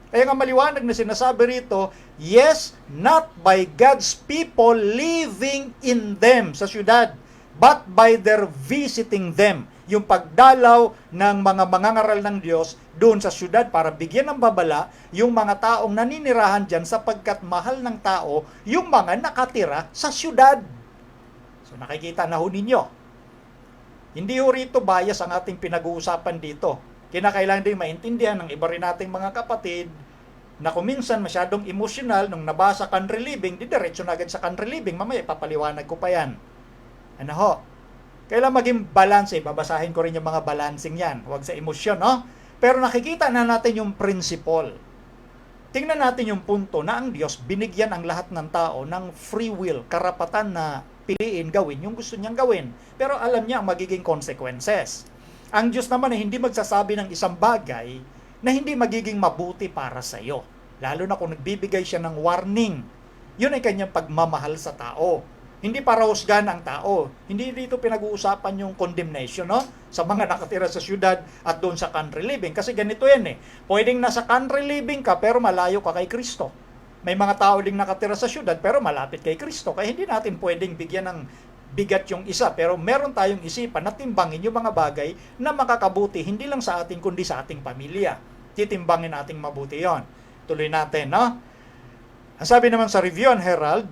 Kaya nga maliwanag na sinasabi rito, yes, not by God's people living in them sa syudad, but by their visiting them. Yung pagdalaw ng mga mangangaral ng Diyos doon sa syudad para bigyan ng babala yung mga taong naninirahan dyan sapagkat mahal ng tao yung mga nakatira sa syudad. So nakikita na ho ninyo. Hindi ho rito bias ang ating pinag-uusapan dito. Kinakailangan din maintindihan ng iba rin nating mga kapatid na kung minsan masyadong emotional nung nabasa country living, diretso na agad sa country living. Mamaya papaliwanag ko pa yan. Ano ho? Kailangan maging balance, babasahin ko rin yung mga balancing yan. Huwag sa emosyon, no? Pero nakikita na natin yung principle. Tingnan natin yung punto na ang Diyos binigyan ang lahat ng tao ng free will, karapatan na piliin gawin yung gusto niyang gawin. Pero alam niya ang magiging consequences. Ang Diyos naman ay hindi magsasabi ng isang bagay na hindi magiging mabuti para sa iyo. Lalo na kung nagbibigay siya ng warning. Yun ay kanyang pagmamahal sa tao. Hindi para husgahan ang tao. Hindi dito pinag-uusapan yung condemnation, no? Sa mga nakatira sa syudad at doon sa country living. Kasi ganito yan eh. Pwedeng nasa country living ka pero malayo ka kay Kristo. May mga tao ding nakatira sa syudad pero malapit kay Kristo. Kaya hindi natin pwedeng bigyan ng bigat yung isa. Pero meron tayong isipan na timbangin yung mga bagay na makakabuti. Hindi lang sa ating kundi sa ating pamilya. Titimbangin nating mabuti yon. Tuloy natin, no? Ang sabi naman sa Review and Herald,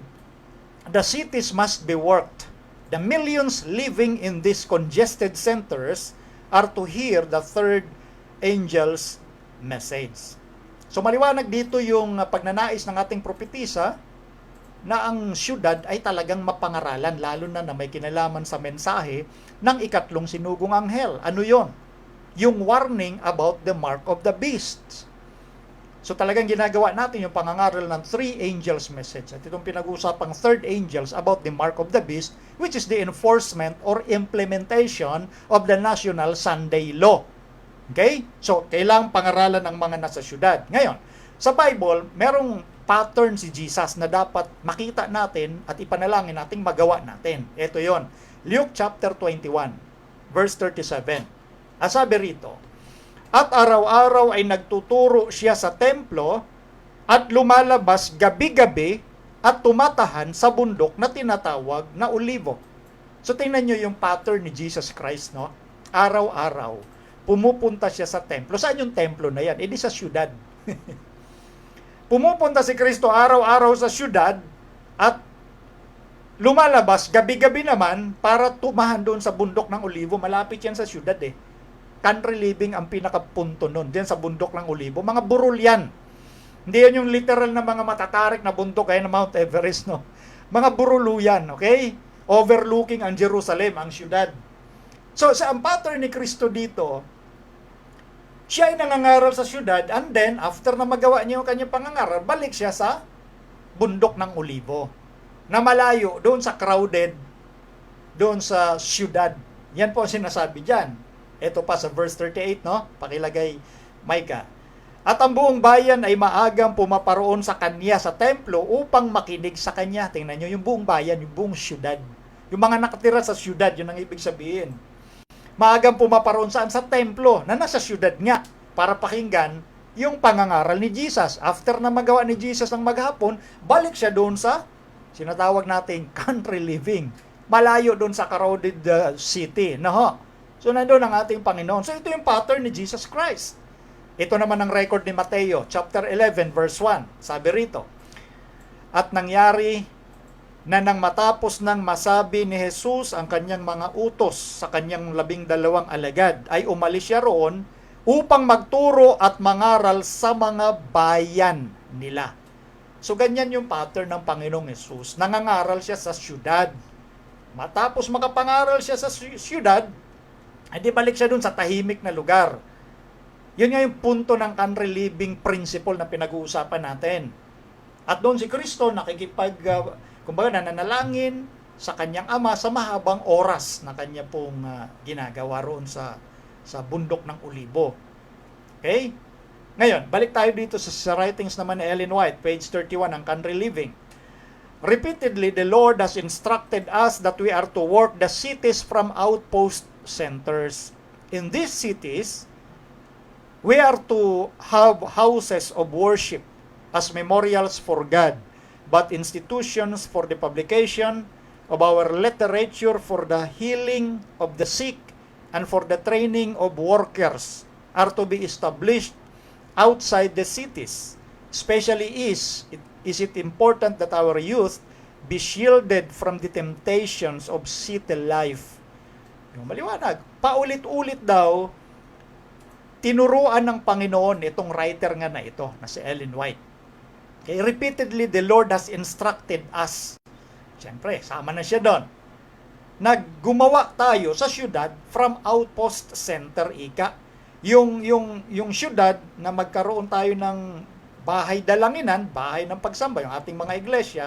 the cities must be worked. The millions living in these congested centers are to hear the third angel's message. So maliwanag dito yung pagnanais ng ating propetisa na ang syudad ay talagang mapangaralan, lalo na may kinalaman sa mensahe ng ikatlong sinugong anghel. Ano yon? Yung warning about the mark of the beast. So talagang ginagawa natin yung pangangaral ng three angels message. At itong pinag-uusapang third angels about the mark of the beast, which is the enforcement or implementation of the national Sunday law. Okay? So kailangang pangaralan ng mga nasa syudad. Ngayon, sa Bible, merong pattern si Jesus na dapat makita natin at ipanalangin nating magawa natin. Ito yon. Luke chapter 21, verse 37. Sabi rito, at araw-araw ay nagtuturo siya sa templo at lumalabas gabi-gabi at tumatahan sa bundok na tinatawag na Olivo. So tingnan nyo yung pattern ni Jesus Christ, no? Araw-araw, pumupunta siya sa templo. Saan yung templo na yan? Di sa syudad. Pumupunta si Kristo araw-araw sa syudad at lumalabas gabi-gabi naman para tumahan doon sa bundok ng Olivo. Malapit yan sa syudad eh. Country living ang pinakapunto nun, diyan sa bundok ng Olivo. Mga burol yan. Hindi yan yung literal na mga matatarik na bundok kaya na Mount Everest, no? Mga burulu yan, okay? Overlooking ang Jerusalem, ang syudad. So, sa ang pattern ni Kristo dito, siya ay nangangaral sa syudad and then, after na magawa niya yung kanyang pangangaral, balik siya sa bundok ng Olivo. Na malayo, doon sa crowded, doon sa syudad. Yan po ang sinasabi dyan. Ito pa sa verse 38, no? Pakilagay, Micah. At ang buong bayan ay maagang pumaparoon sa kanya sa templo upang makinig sa kanya. Tingnan nyo, yung buong bayan, yung buong syudad. Yung mga nakatira sa syudad, yun ang ibig sabihin. Maagang pumaparoon saan? Sa templo, na nasa syudad nga, para pakinggan yung pangangaral ni Jesus. After na magawa ni Jesus ng maghapon, balik siya doon sa sinatawag nating country living. Malayo doon sa crowded city, no? So, nandun ang ating Panginoon. So, ito yung pattern ni Jesus Christ. Ito naman ang record ni Mateo, chapter 11, verse 1. Sabi rito, at nangyari na nang matapos nang masabi ni Jesus ang kanyang mga utos sa kanyang 12 alagad, ay umalis siya roon upang magturo at mangaral sa mga bayan nila. So, ganyan yung pattern ng Panginoong Jesus. Nangangaral siya sa syudad. Matapos makapangaral siya sa syudad, ay di balik siya dun sa tahimik na lugar. Yun nga yung punto ng country living principle na pinag-uusapan natin. At doon si Kristo kumbaga nananalangin sa kanyang ama sa mahabang oras na kanya pong ginagawa roon sa bundok ng Olivo. Okay? Ngayon, balik tayo dito sa writings naman ni Ellen White, page 31 ng country living. Repeatedly, the Lord has instructed us that we are to work the cities from outpost centers. In these cities, we are to have houses of worship as memorials for God, but institutions for the publication of our literature, for the healing of the sick, and for the training of workers are to be established outside the cities. Especially is it important that our youth be shielded from the temptations of city life. Yung maliwanag, paulit-ulit daw, tinuruan ng Panginoon itong writer nga na ito, na si Ellen White. Okay, repeatedly, the Lord has instructed us. Siyempre, sama na siya doon. Naggumawa tayo sa syudad from outpost center, ika. Yung syudad na magkaroon tayo ng bahay dalanginan, bahay ng pagsamba, yung ating mga iglesia,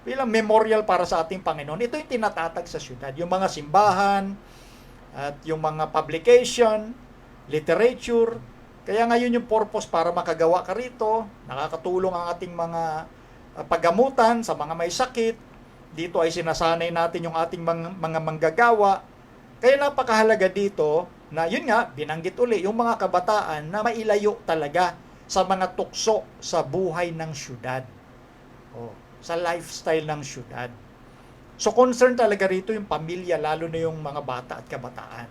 bilang memorial para sa ating Panginoon. Ito yung tinatatag sa syudad. Yung mga simbahan, at yung mga publication, literature. Kaya ngayon yung purpose para makagawa ka rito, nakakatulong ang ating mga paggamutan sa mga may sakit, Dito ay sinasanay natin yung ating mga manggagawa. Kaya napakahalaga dito na yun nga, binanggit uli, yung mga kabataan na mailayo talaga sa mga tukso sa buhay ng syudad. Sa lifestyle ng syudad. So concern talaga rito yung pamilya, lalo na yung mga bata at kabataan.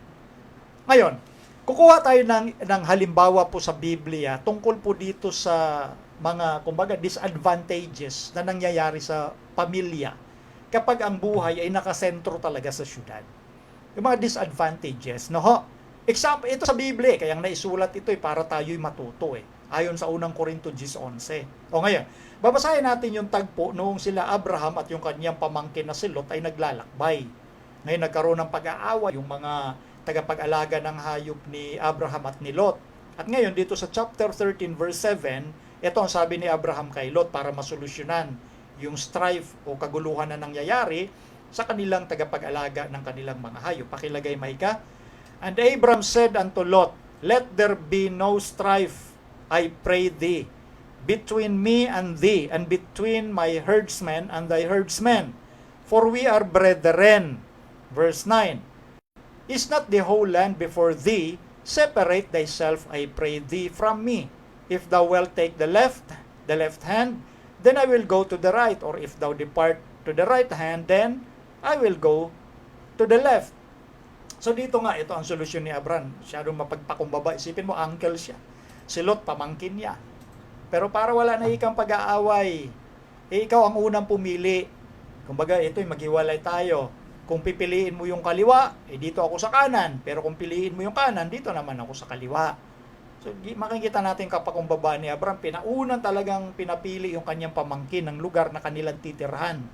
Ngayon, kukuha tayo ng halimbawa po sa Biblia tungkol po dito sa mga, kumbaga, disadvantages na nangyayari sa pamilya kapag ang buhay ay nakasentro talaga sa syudad. Yung mga disadvantages, no ho? Example, ito sa Biblia, kaya naisulat ito para tayo'y matuto ayon sa unang Korinto 10:11. O ngayon, babasahin natin yung tagpo noong sila Abraham at yung kanyang pamangkin na si Lot ay naglalakbay. Ngayon nagkaroon ng pag-aawa yung mga tagapag-alaga ng hayop ni Abraham at ni Lot. At ngayon dito sa chapter 13 verse 7, ito ang sabi ni Abraham kay Lot para masolusyonan yung strife o kaguluhan na nangyayari sa kanilang tagapag-alaga ng kanilang mga hayop. Pakilagay, Maika. And Abram said unto Lot, Let there be no strife, I pray thee, between me and thee, and between my herdsmen and thy herdsmen, for we are brethren. Verse 9, Is not the whole land before thee? Separate thyself, I pray thee, from me. If thou wilt take the left hand, then I will go to the right, or if thou depart to the right hand, then I will go to the left. So dito nga, ito ang solusyon ni Abraham. Masyadong mapagpakumbaba. Isipin mo, uncle siya. Si Lot, pamangkin niya. Pero para wala na ikang pag-aaway, ikaw ang unang pumili. Kumbaga, ito'y maghiwalay tayo. Kung pipiliin mo yung kaliwa, dito ako sa kanan. Pero kung piliin mo yung kanan, dito naman ako sa kaliwa. So, makikita natin kapakumbaba ni Abraham, pinaunan talagang pinapili yung kanyang pamangkin ng lugar na kanilang titirhan.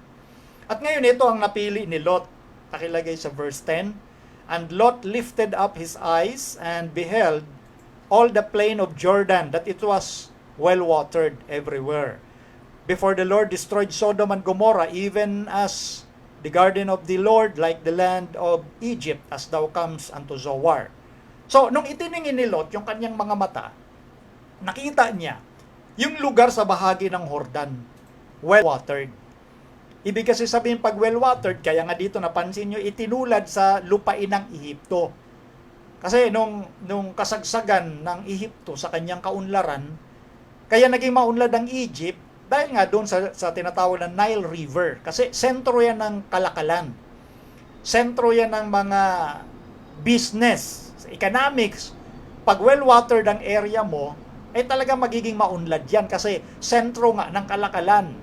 At ngayon, ito ang napili ni Lot. Pakilagay sa verse 10. And Lot lifted up his eyes and beheld all the plain of Jordan, that it was well watered everywhere. Before the Lord destroyed Sodom and Gomorrah, even as the garden of the Lord, like the land of Egypt, as thou comes unto Zoar. So, nung itiningin ni Lot yung kanyang mga mata, nakita niya yung lugar sa bahagi ng Jordan, well watered. Ibig kasi sabihin, pag well-watered, kaya nga dito napansin nyo, itinulad sa lupain ng Ehipto. Kasi nung kasagsagan ng Ehipto sa kanyang kaunlaran, kaya naging maunlad ang Egypt, dahil nga doon sa tinatawag na Nile River. Kasi sentro yan ng kalakalan. Sentro yan ng mga business, economics. Pag well-watered ang area mo, ay talagang magiging maunlad yan kasi sentro nga ng kalakalan.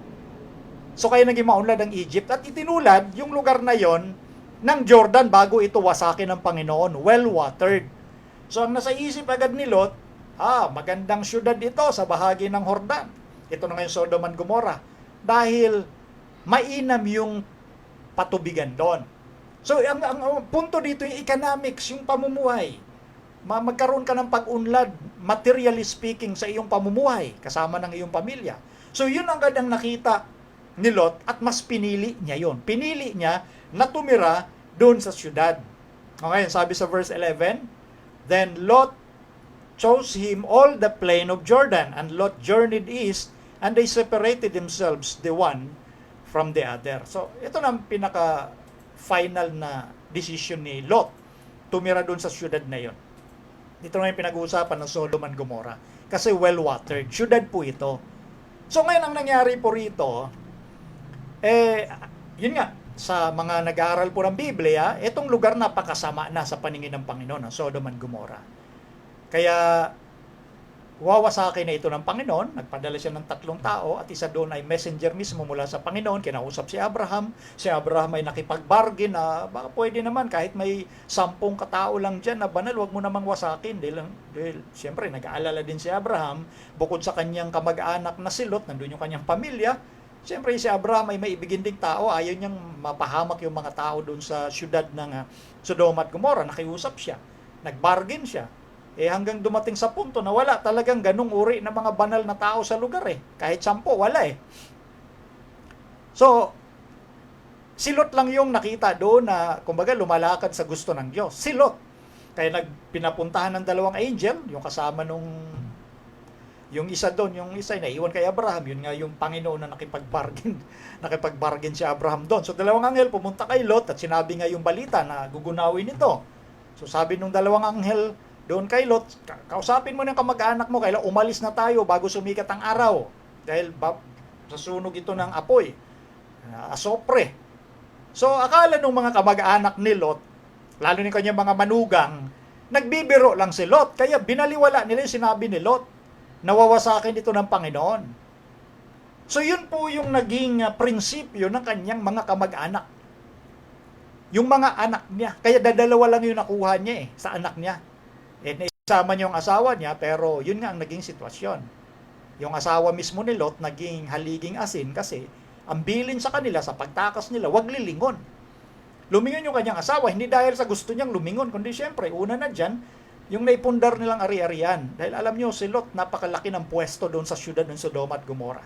So kaya naging maunlad ang Egypt at itinulad yung lugar na yon ng Jordan bago ito wasakin ng Panginoon, well-watered. So ang nasa isip agad ni Lot, magandang syudad ito sa bahagi ng Jordan. Ito na ngayon Sodom and Gomorrah. Dahil mainam yung patubigan doon. So ang punto dito yung economics, yung pamumuhay. Magkaroon ka ng pag-unlad, materially speaking, sa iyong pamumuhay, kasama ng iyong pamilya. So yun ang gandang nakita ni Lot at mas pinili niya yon. Pinili niya na tumira doon sa syudad. Okay, sabi sa verse 11, Then Lot chose him all the plain of Jordan, and Lot journeyed east, and they separated themselves the one from the other. So, ito na ang pinaka-final na decision ni Lot. Tumira doon sa syudad na yon. Ito na yung pinag-uusapan ng Sodom and Gomorrah. Kasi well-watered. Syudad po ito. So, ngayon ang nangyari po rito, yun nga, sa mga nag-aaral po ng Biblia, itong lugar napakasama na sa paningin ng Panginoon, ang Sodom and Gomorrah. Kaya, wawasakin na ito ng Panginoon, nagpadala siya ng 3 tao, at isa doon ay messenger mismo mula sa Panginoon, kinausap si Abraham ay nakipag-bargain na, baka pwede naman, kahit may 10 katao lang dyan na banal, wag mo namang wasakin, dahil siyempre, nag-aalala din si Abraham, bukod sa kanyang kamag-anak na si Lot, nandun yung kanyang pamilya. Siyempre, si Abraham ay maibigin ding tao. Ayaw niyang mapahamak yung mga tao doon sa syudad ng Sodom at Gomorrah. Nakiusap siya. Nagbargain siya. Hanggang dumating sa punto na wala talagang ganung uri na mga banal na tao sa lugar Kahit 10, wala So, si Lot lang yung nakita doon na, kumbaga, lumalakad sa gusto ng Diyos. Si Lot. Kaya pinapuntahan ng 2 angel, yung kasama nung Yung isa doon, yung isa naiwan kay Abraham, yun nga yung Panginoon na nakipag-bargain si Abraham doon. So dalawang anghel pumunta kay Lot at sinabi nga yung balita na gugunawin ito. So sabi nung dalawang anghel doon kay Lot, kausapin mo ng kamag-anak mo, kailan umalis na tayo bago sumikat ang araw. Dahil sasunog ito ng apoy, asopre. So akala nung mga kamag-anak ni Lot, lalo ni kanyang mga manugang, nagbibiro lang si Lot. Kaya binaliwala nila yung sinabi ni Lot. Nawawasakin ito ng Panginoon. So yun po yung naging prinsipyo ng kanyang mga kamag-anak. Yung mga anak niya. Kaya dadalawa lang yung nakuha niya sa anak niya. Naisama niya yung asawa niya, pero yun nga ang naging sitwasyon. Yung asawa mismo ni Lot naging haliging asin kasi ang bilin sa kanila sa pagtakas nila, wag lilingon. Lumingon yung kanyang asawa, hindi dahil sa gusto niyang lumingon, kundi syempre, una na dyan, yung naipundar nilang ari-arian. Dahil alam nyo, si Lot, napakalaki ng pwesto doon sa syudad ng Sodoma at Gomora.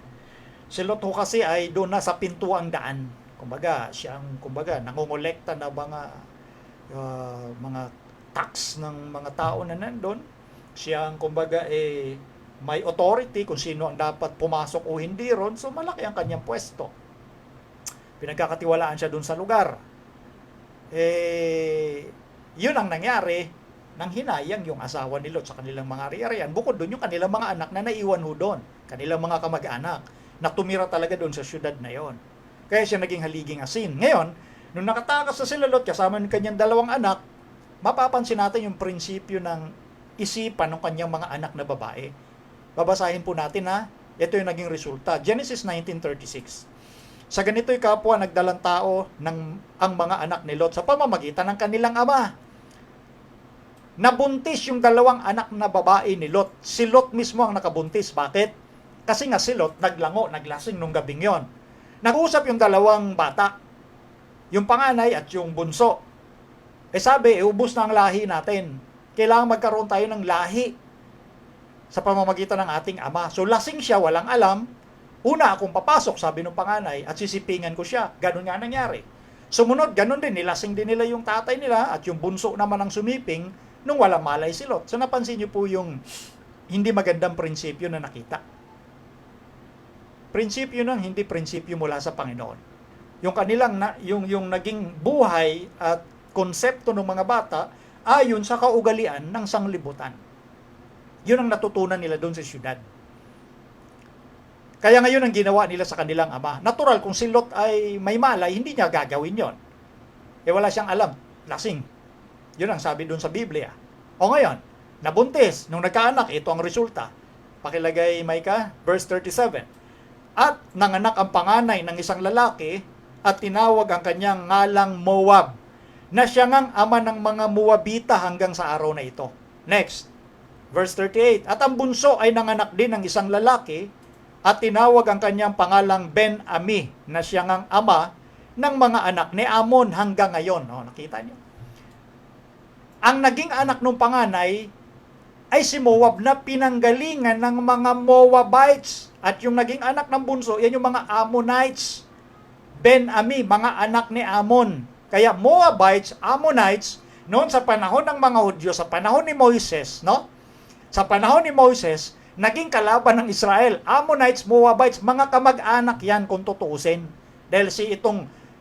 Si Lot ho kasi ay doon na sa pintuang daan. Kumbaga, siyang nangongolekta na mga tax ng mga tao na nandun. Siyang, may authority kung sino ang dapat pumasok o hindi ron. So, malaki ang kanyang pwesto. Pinagkakatiwalaan siya doon sa lugar. Yun ang nangyari nang hinayang yung asawa ni Lot sa kanilang mga ari-arian. Bukod doon yung kanilang mga anak na naiwan ho doon. Kanilang mga kamag-anak na tumira talaga doon sa syudad na yon. Kaya siya naging haliging asin. Ngayon, nung nakatakas na sila Lot kasama ng kanyang dalawang anak, mapapansin natin yung prinsipyo ng isipan ng kanyang mga anak na babae. Babasahin po natin ito yung naging resulta. Genesis 19:36. Sa ganito'y kapwa nagdalang tao ang mga anak ni Lot sa pamamagitan ng kanilang ama. Nabuntis yung dalawang anak na babae ni Lot. Si Lot mismo ang nakabuntis. Bakit? Kasi nga si Lot naglasing nung gabing yon. Nag-usap yung dalawang bata, yung panganay at yung bunso. Sabi, ubos na ang lahi natin. Kailangan magkaroon tayo ng lahi sa pamamagitan ng ating ama. So lasing siya, walang alam. Una akong papasok, sabi ng panganay, at sisipingan ko siya. Ganun nga nangyari. Sumunod, ganun din, nilasing din nila yung tatay nila at yung bunso naman ang sumiping nung walang malay si Lot. So napansin niyo po yung hindi magandang prinsipyo na nakita. Prinsipyo ng hindi prinsipyo mula sa Panginoon. Yung kanilang yung naging buhay at konsepto ng mga bata ayon sa kaugalian ng sanglibutan. Yun ang natutunan nila doon sa syudad. Kaya ngayon ang ginawa nila sa kanilang ama. Natural, kung si Lot ay may malay, hindi niya gagawin yon. Wala siyang alam. Lasing. Yun ang sabi doon sa Biblia. O ngayon, nabuntis. Nung nagkaanak, ito ang resulta. Pakilagay, Micah, verse 37. At nanganak ang panganay ng isang lalaki at tinawag ang kanyang ngalang Moab, na siya ngang ama ng mga Moabita hanggang sa araw na ito. Next, verse 38. At ang bunso ay nanganak din ng isang lalaki at tinawag ang kanyang pangalang Ben-Ami, na siya ngang ama ng mga anak ni Amon hanggang ngayon. Nakita niyo? Ang naging anak ng panganay ay si Moab na pinanggalingan ng mga Moabites. At yung naging anak ng bunso, yan yung mga Ammonites. Ben-Ami, mga anak ni Ammon. Kaya Moabites, Ammonites, noon sa panahon ng mga Hudyo, sa panahon ni Moises, sa panahon ni Moises, naging kalaban ng Israel. Ammonites, Moabites, mga kamag-anak yan kung tutuusin. Dahil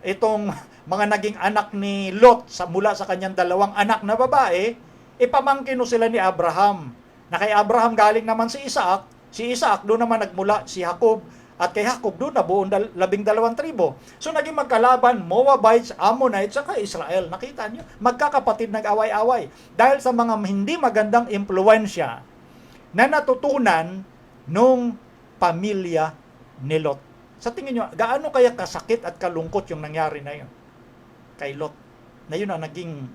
itong mga naging anak ni Lot mula sa kanyang dalawang anak na babae, ipamangkin sila ni Abraham. Na kay Abraham galing naman si Isaac. Si Isaac doon naman nagmula si Jacob. At kay Jacob doon nabuo 12 tribo. So naging magkalaban Moabites, Ammonites, saka Israel. Nakita niyo? Magkakapatid nag-away-away. Dahil sa mga hindi magandang impluensya na natutunan nung pamilya ni Lot. Sa tingin niyo, gaano kaya kasakit at kalungkot yung nangyari na yun kay Lot? Na yun ang naging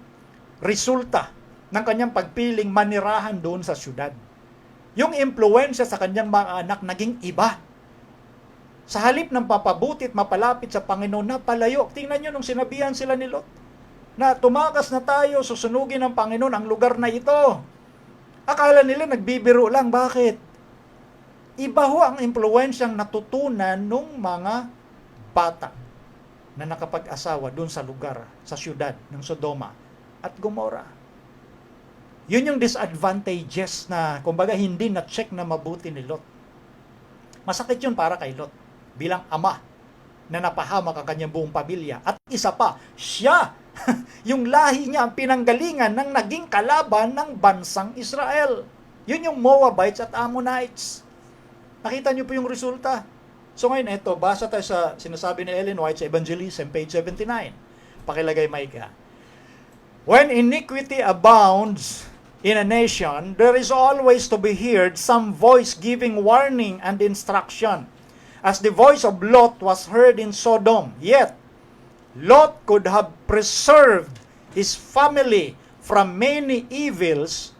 resulta ng kanyang pagpiling manirahan doon sa syudad. Yung impluensya sa kanyang mga anak naging iba. Sa halip ng papabuti at mapalapit sa Panginoon, napalayo. Tingnan nyo nung sinabihan sila ni Lot na tumakas na tayo, susunugin ng Panginoon ang lugar na ito. Akala nila nagbibiro lang. Bakit? Iba ho ang impluensyang natutunan ng mga bata na nakapag-asawa doon sa lugar, sa syudad ng Sodoma at Gomora. Yun yung disadvantages na, kumbaga, hindi na-check na mabuti ni Lot. Masakit yun para kay Lot, bilang ama na napahamak ang kanyang buong pamilya. At isa pa, siya, yung lahi niya ang pinanggalingan ng naging kalaban ng bansang Israel. Yun yung Moabites at Ammonites. Nakita niyo po yung resulta. So ngayon, ito, basa tayo sa sinasabi ni Ellen White sa Evangelism, page 79. Pakilagay, Micah. When iniquity abounds in a nation, there is always to be heard some voice giving warning and instruction, as the voice of Lot was heard in Sodom. Yet, Lot could have preserved his family from many evils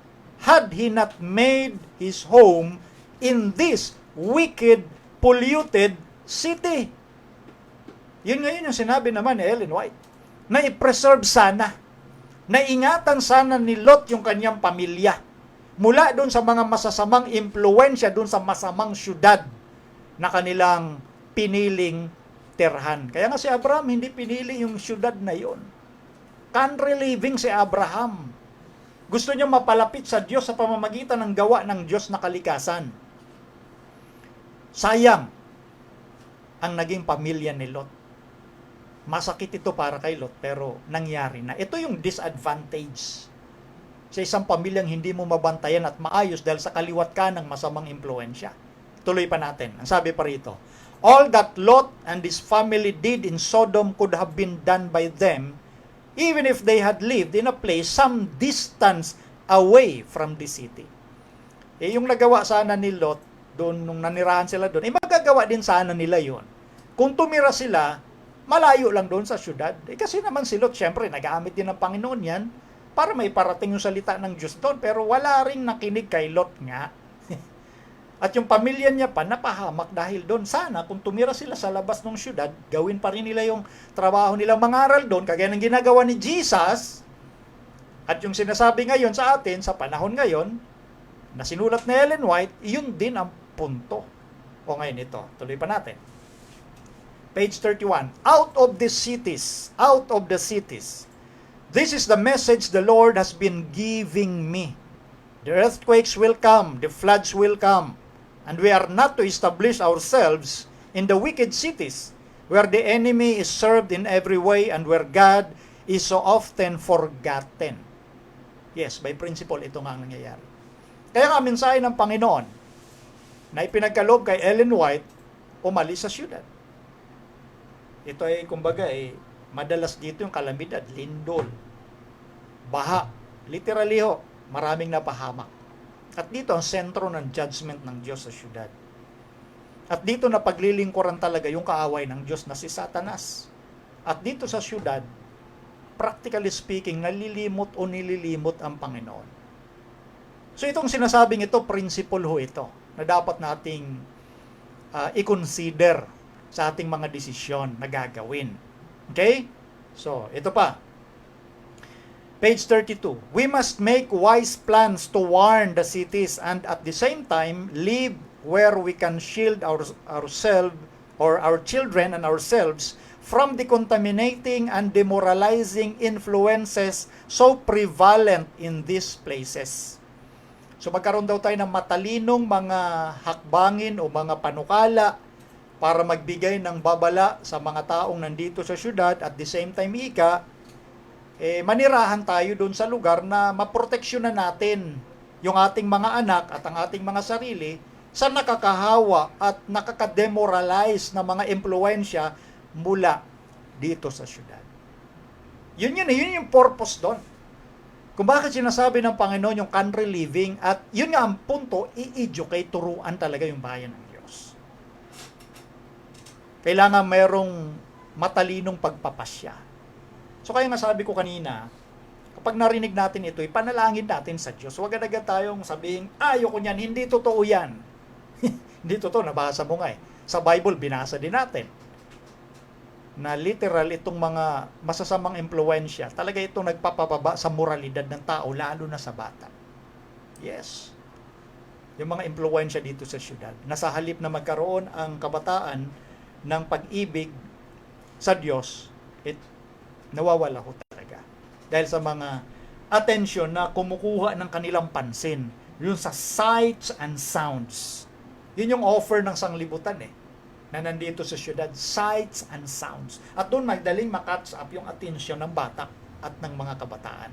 had he not made his home in this wicked, polluted city. Yun ngayon yung sinabi naman ni Ellen White, na i-preserve sana, na ingatan sana ni Lot yung kanyang pamilya mula doon sa mga masasamang impluensya doon sa masamang syudad na kanilang piniling terhan. Kaya nga si Abraham hindi pinili yung syudad na yon. Country living si Abraham. Gusto niya mapalapit sa Diyos sa pamamagitan ng gawa ng Diyos na kalikasan. Sayang ang naging pamilya ni Lot. Masakit ito para kay Lot, pero nangyari na. Ito yung disadvantage sa isang pamilyang hindi mo mabantayan at maayos dahil sa kaliwat ka ng masamang impluensya. Tuloy pa natin. Ang sabi pa rito, all that Lot and his family did in Sodom could have been done by them even if they had lived in a place some distance away from the city. Yung nagawa sana ni Lot, doon nung nanirahan sila doon, magagawa din sana nila yon. Kung tumira sila, malayo lang doon sa syudad. Kasi naman si Lot, syempre, nag-aamit din ng Panginoon yan para may parating yung salita ng Diyos doon. Pero wala ring nakinig kay Lot nga. At yung pamilya niya pa napahamak dahil doon. Sana kung tumira sila sa labas ng syudad, gawin pa rin nila yung trabaho nilang mangaral doon, kagaya ng ginagawa ni Jesus. At yung sinasabi ngayon sa atin, sa panahon ngayon, na sinulat ni Ellen White, yun din ang punto. O ngayon ito, tuloy pa natin. Page 31. Out of the cities, this is the message the Lord has been giving me. The earthquakes will come, the floods will come, and we are not to establish ourselves in the wicked cities, where the enemy is served in every way and where God is so often forgotten. Yes, by principle, ito nga ang nangyayari. Kaya nga, mensahe ng Panginoon na ipinagkaloob kay Ellen White, umalis sa syudad. Ito ay, kumbaga, madalas dito yung kalamidad, lindol, baha, literally ho, maraming napahamak. At dito ang sentro ng judgment ng Diyos sa syudad. At dito na paglilingkuran talaga yung kaaway ng Diyos na si Satanas. At dito sa syudad, practically speaking, nalilimot o nililimot ang Panginoon. So itong sinasabing ito, principle ho ito, na dapat nating i-consider sa ating mga desisyon na gagawin. Okay? So, ito pa. Page 32. We must make wise plans to warn the cities and at the same time live where we can shield ourselves or our children and ourselves from the contaminating and demoralizing influences so prevalent in these places. So magkaroon daw tayo ng matalinong mga hakbangin o mga panukala para magbigay ng babala sa mga taong nandito sa syudad at the same time manirahan tayo doon sa lugar na maproteksyonan natin yung ating mga anak at ang ating mga sarili sa nakakahawa at nakakademoralize na mga impluensya mula dito sa syudad. Yun yung purpose doon. Kung bakit sinasabi ng Panginoon yung country living at yun nga ang punto, i-educate, turuan talaga yung bayan ng Diyos. Kailangan mayroong matalinong pagpapasya. So kaya nga sabi ko kanina, kapag narinig natin ito, ipanalangin natin sa Diyos. Huwag agad tayong sabihin, ayoko niyan, hindi totoo yan. Hindi totoo, nabasa mo nga eh. Sa Bible, binasa din natin. Na literal itong mga masasamang impluensya, talaga itong nagpapababa sa moralidad ng tao, lalo na sa bata. Yes. Yung mga impluensya dito sa syudad, na sa halip na magkaroon ang kabataan ng pag-ibig sa Diyos, nawawala ho talaga. Dahil sa mga atensyon na kumukuha ng kanilang pansin. Yun sa sights and sounds. Yun yung offer ng sanglibutan na nandito sa syudad. Sights and sounds. At doon magdaling makatch up yung atensyon ng bata at ng mga kabataan.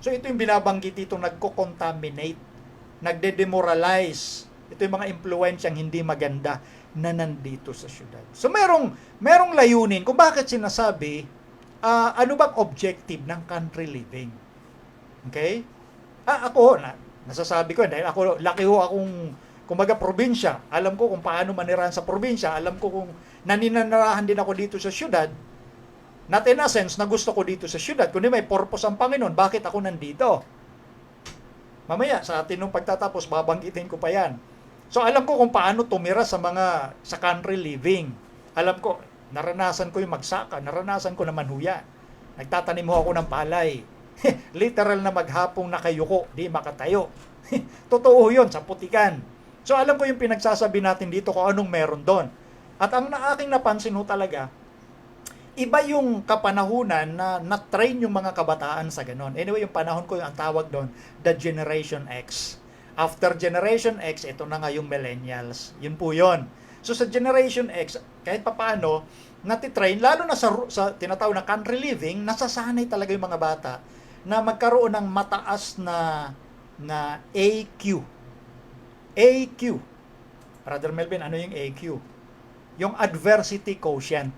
So ito yung binabanggit dito, nagko-contaminate, nagde-demoralize. Ito yung mga impluensyang hindi maganda na nandito sa syudad. So merong layunin kung bakit sinasabi, ano bang objective ng country living? Okay? Ako, nasasabi ko, dahil ako, laki ho akong, kumbaga, probinsya. Alam ko kung paano manirahan sa probinsya. Alam ko kung naninirahan din ako dito sa syudad. Not in a sense na gusto ko dito sa syudad, kundi may purpose ang Panginoon. Bakit ako nandito? Mamaya, sa atin nung pagtatapos, babanggitin ko pa yan. So, alam ko kung paano tumira sa country living. Alam ko, naranasan ko yung magsaka, naranasan ko naman huya. Nagtatanim ho ako ng palay. Literal na maghapong nakayuko, di makatayo. Totoo yun, sa putikan. So, alam ko yung pinagsasabi natin dito kung anong meron doon. At ang aking napansin ho talaga, iba yung kapanahunan na na-train yung mga kabataan sa ganon. Anyway, yung panahon ko, yung ang tawag doon, the Generation X. After Generation X, ito na nga yung millennials. Yun po yun. So sa Generation X, kahit papaano, natitrain, lalo na sa tinatawag na country living, nasasanay talaga yung mga bata na magkaroon ng mataas na AQ. AQ. Brother Melvin, ano yung AQ? Yung adversity quotient.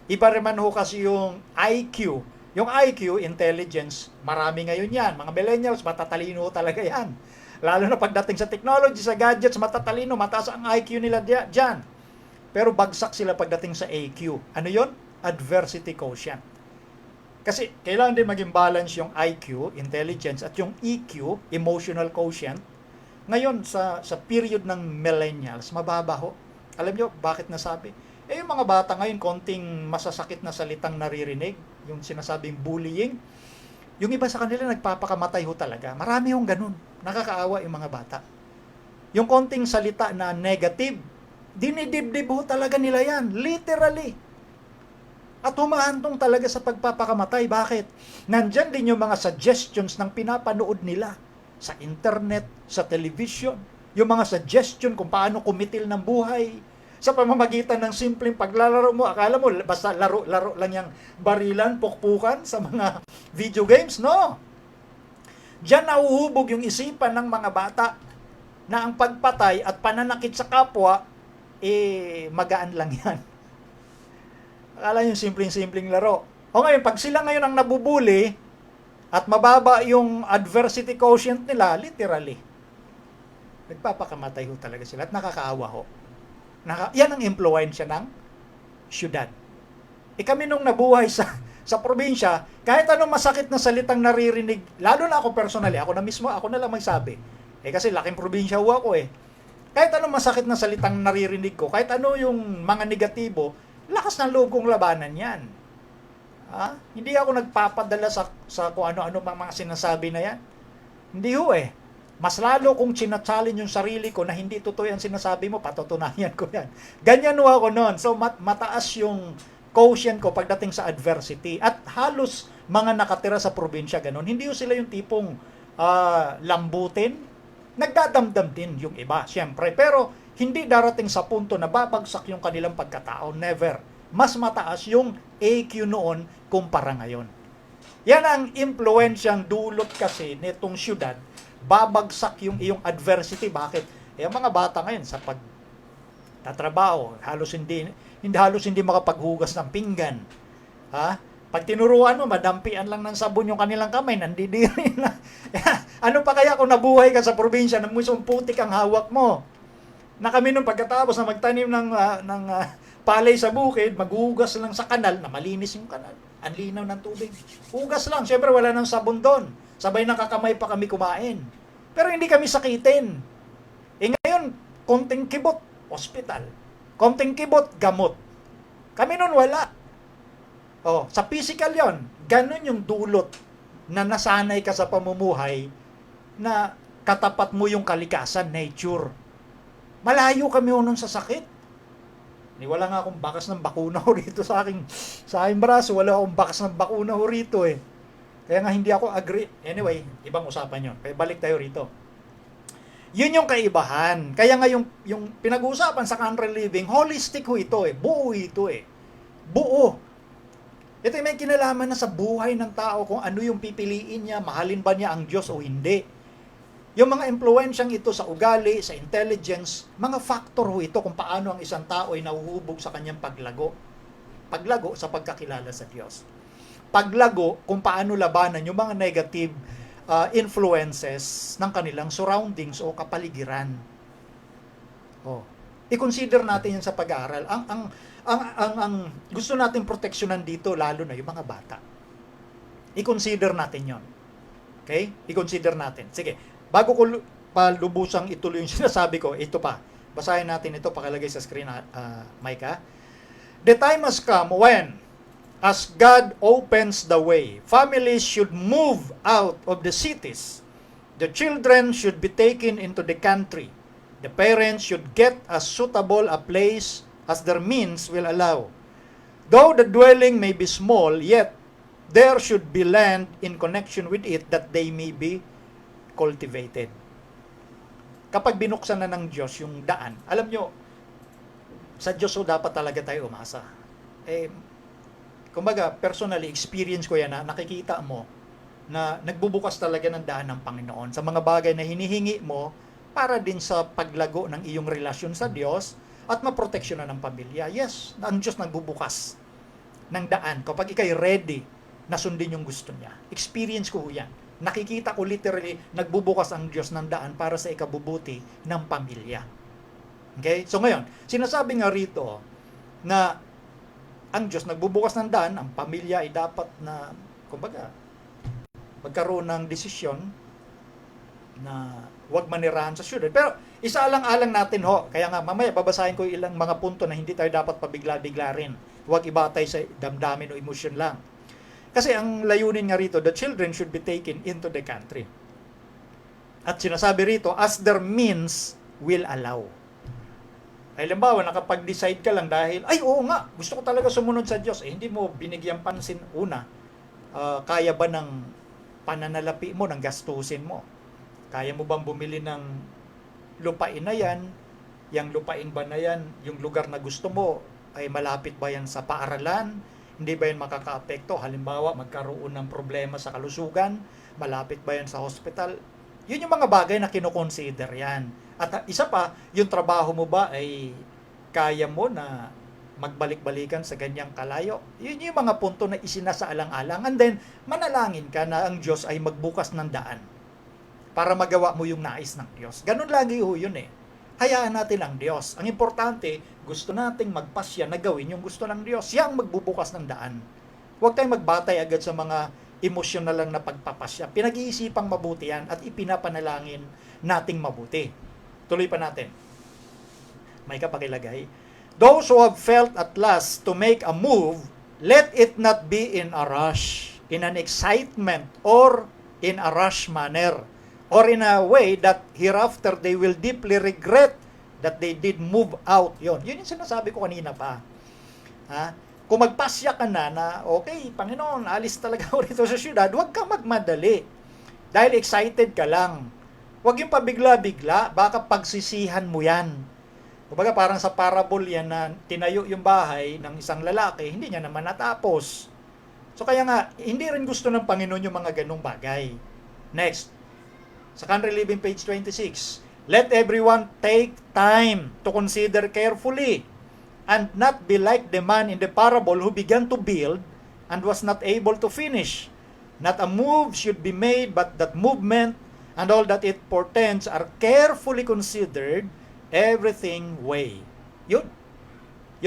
Iba rin man ho kasi yung IQ. Yung IQ, intelligence, marami ngayon yan. Mga millennials, matatalino talaga yan. Lalo na pagdating sa technology, sa gadgets, matatalino, mataas ang IQ nila dyan. Pero bagsak sila pagdating sa AQ. Ano yon? Adversity quotient. Kasi kailangan din maging balance yung IQ, intelligence, at yung EQ, emotional quotient. Ngayon, sa period ng millennials, mababa ho. Alam nyo, bakit nasabi? Yung mga bata ngayon, konting masasakit na salitang naririnig, yung sinasabing bullying, yung iba sa kanila nagpapakamatay ho talaga. Marami hong ganun. Nakakaawa yung mga bata. Yung konting salita na negative, dinidibdib ho talaga nila yan. Literally. At humahantong talaga sa pagpapakamatay. Bakit? Nandyan din yung mga suggestions ng pinapanood nila sa internet, sa television. Yung mga suggestion kung paano kumitil ng buhay. Sa pamamagitan ng simpleng paglalaro mo, akala mo basta laro-laro lang yung barilan, pukpukan sa mga video games. No. Diyan nauhubog yung isipan ng mga bata na ang pagpatay at pananakit sa kapwa, magaan lang yan. Akala yung simpleng-simpleng laro. O ngayon, pag sila ngayon ang nabubuli at mababa yung adversity quotient nila, literally, nagpapakamatay ho talaga sila at nakakaawa ho. Yan ang impluensya ng syudad. Kami nung nabuhay sa probinsya, kahit anong masakit na salitang naririnig, lalo na ako personally, ako na lang magsabi. Kasi laking probinsya ho ako Kahit anong masakit na salitang naririnig ko, kahit ano yung mga negatibo, lakas ng loob kong labanan yan. Hindi ako nagpapadala sa kung ano-ano mga sinasabi na yan. Hindi ho Mas lalo kung challenge yung sarili ko na hindi totoo yung sinasabi mo, patutunayan ko yan. Ganyan ho ako noon. So mataas yung quotient ko pagdating sa adversity. At halos mga nakatira sa probinsya ganun. Hindi ho sila yung tipong lambutin. Nagdadamdam din yung iba, siyempre. Pero hindi darating sa punto na babagsak yung kanilang pagkatao. Never. Mas mataas yung AQ noon kumpara ngayon. Yan ang impluensyang dulot kasi nitong syudad. Babagsak yung iyong adversity. Bakit? Ang mga bata ngayon sa pagtatrabaho, halos hindi makapaghugas ng pinggan. Pag tinuruan mo, madampian lang ng sabon yung kanilang kamay, nandidiri na. Ano pa kaya kung nabuhay ka sa probinsya na musong putik ang hawak mo? Na kami nung pagkatapos na magtanim ng palay sa bukid, maghugas lang sa kanal, na malinis yung kanal. Ang linaw ng tubig. Hugas lang. Siyempre, wala nang sabon doon. Sabay nakakamay pa kami kumain. Pero hindi kami sakitin. Ngayon, konting kibot, hospital. Konting kibot, gamot. Kami noon wala. Sa physical yon, ganun yung dulot na nasanay ka sa pamumuhay na katapat mo yung kalikasan, nature. Malayo kami nun sa sakit. Wala nga akong bakas ng bakuna ho rito sa aking braso. Wala akong bakas ng bakuna ho rito Kaya nga hindi ako agree. Anyway, ibang usapan yun. Kaya balik tayo rito. Yun yung kaibahan. Kaya nga yung pinag-uusapan sa country living, holistic ho ito eh. Buo ito eh. Buo. Ito may kinalaman na sa buhay ng tao kung ano yung pipiliin niya, mahalin ba niya ang Diyos o hindi. Yung mga impluensyang ito sa ugali, sa intelligence, mga factor ho ito kung paano ang isang tao ay nahuhubog sa kanyang paglago. Paglago sa pagkakilala sa Diyos. Paglago kung paano labanan yung mga negative influences ng kanilang surroundings o kapaligiran. Oh. I-consider natin yan sa pag-aaral. Ang gusto natin proteksyonan dito, lalo na yung mga bata. I-consider natin yon. Okay? I-consider natin. Sige, bago ko palubusang ituloy yung sinasabi ko, ito pa. Basahin natin ito, pakilagay sa screen, Micah. The time has come when, as God opens the way, families should move out of the cities. The children should be taken into the country. The parents should get as suitable a place as their means will allow. Though the dwelling may be small, yet there should be land in connection with it that they may be cultivated. Kapag binuksan na ng Diyos yung daan, alam nyo, sa Diyos o dapat talaga tayo umasa. Kumbaga, personally, experience ko yan na nakikita mo na nagbubukas talaga ng daan ng Panginoon sa mga bagay na hinihingi mo para din sa paglago ng iyong relasyon sa Diyos at maproteksyonan ng pamilya. Yes, ang Diyos nagbubukas ng daan kapag ikay ready na sundin yung gusto niya. Experience ko yan. Nakikita ko literally, nagbubukas ang Diyos ng daan para sa ikabubuti ng pamilya. Okay? So ngayon, sinasabi nga rito na ang Diyos nagbubukas ng daan, ang pamilya ay dapat na, kumbaga, magkaroon ng desisyon na huwag manirahan sa syudad. Pero isaalang-alang natin ho, kaya nga mamaya babasahin ko ilang mga punto na hindi tayo dapat pabigla-bigla rin. Huwag ibatay sa damdamin o emosyon lang. Kasi ang layunin nga rito, the children should be taken into the country. At sinasabi rito, as their means will allow. Ay, halimbawa, nakapag-decide ka lang dahil, ay, oo nga, gusto ko talaga sumunod sa Diyos. Hindi mo binigyan pansin una. Kaya ba ng pananalapi mo, ng gastusin mo? Kaya mo bang bumili ng lupain na yan? Yung lupain ba na yan, yung lugar na gusto mo, ay malapit ba yan sa paaralan? Hindi ba yan makaka-apekto? Halimbawa, magkaroon ng problema sa kalusugan? Malapit ba yan sa hospital? Yun yung mga bagay na kinoconsider yan. At isa pa, yung trabaho mo ba ay kaya mo na magbalik-balikan sa ganyang kalayo? Yun yung mga punto na isinasaalang-alang. And then, manalangin ka na ang Diyos ay magbukas ng daan para magawa mo yung nais ng Diyos. Ganun lagi ho yun eh. Hayaan natin ang Diyos. Ang importante, gusto nating magpasya na gawin yung gusto ng Diyos. Siya ang magbubukas ng daan. Huwag tayong magbatay agad sa mga emosyonal lang na pagpapasya. Pinag-iisipang mabuti yan at ipinapanalangin nating mabuti. Tuloy pa natin. May kapakilagay. Those who have felt at last to make a move, let it not be in a rush, in an excitement, or in a rush manner, or in a way that hereafter they will deeply regret that they did move out. Yun yung sinasabi ko kanina pa. Ha? Kung magpasya ka na okay, Panginoon, alis talaga ako rito sa syudad, huwag kang magmadali. Dahil excited ka lang. Huwag yung pabigla-bigla, baka pagsisihan mo yan. Kumbaga parang sa parable yan na tinayo yung bahay ng isang lalaki, hindi niya naman natapos. So kaya nga, hindi rin gusto ng Panginoon yung mga ganong bagay. Next, sa Country Living page 26, let everyone take time to consider carefully and not be like the man in the parable who began to build and was not able to finish. Not a move should be made, but that movement and all that it portends are carefully considered, everything weigh. Yun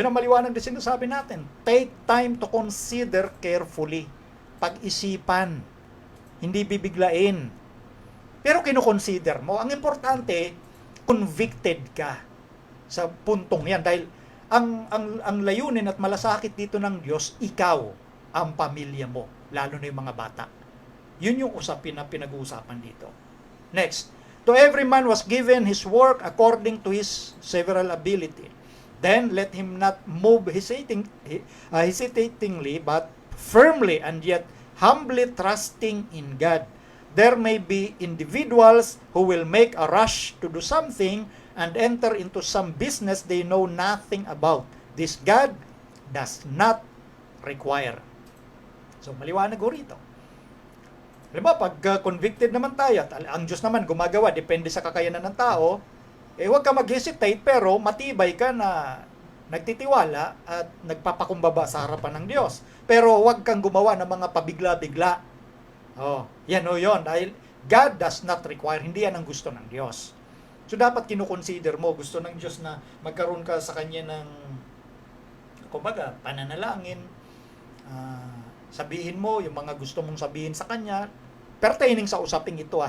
ang maliwanag na sinasabi natin. Take time to consider carefully. Pag-isipan. Hindi bibiglain. Pero kinoconsider mo. Ang importante, convicted ka sa puntong yan. Dahil ang layunin at malasakit dito ng Diyos, ikaw, ang pamilya mo, lalo na yung mga bata. Yun yung usapin na pinag-uusapan dito. Next, to every man was given his work according to his several ability. Then let him not move hesitatingly, but firmly, and yet humbly trusting in God. There may be individuals who will make a rush to do something and enter into some business they know nothing about. This God does not require. So, maliwanag ko rito. Halimbawa, pag convicted naman tayo, at ang Diyos naman gumagawa, depende sa kakayanan ng tao, huwag ka mag-hesitate, pero matibay ka na nagtitiwala at nagpapakumbaba sa harapan ng Diyos. Pero huwag kang gumawa ng mga pabigla-bigla. Yan o yun. Dahil God does not require, hindi yan ang gusto ng Diyos. So, dapat kinukonsider mo, gusto ng Diyos na magkaroon ka sa Kanya ng, kumbaga, pananalangin, sabihin mo yung mga gusto mong sabihin sa Kanya, pertaining sa usaping ito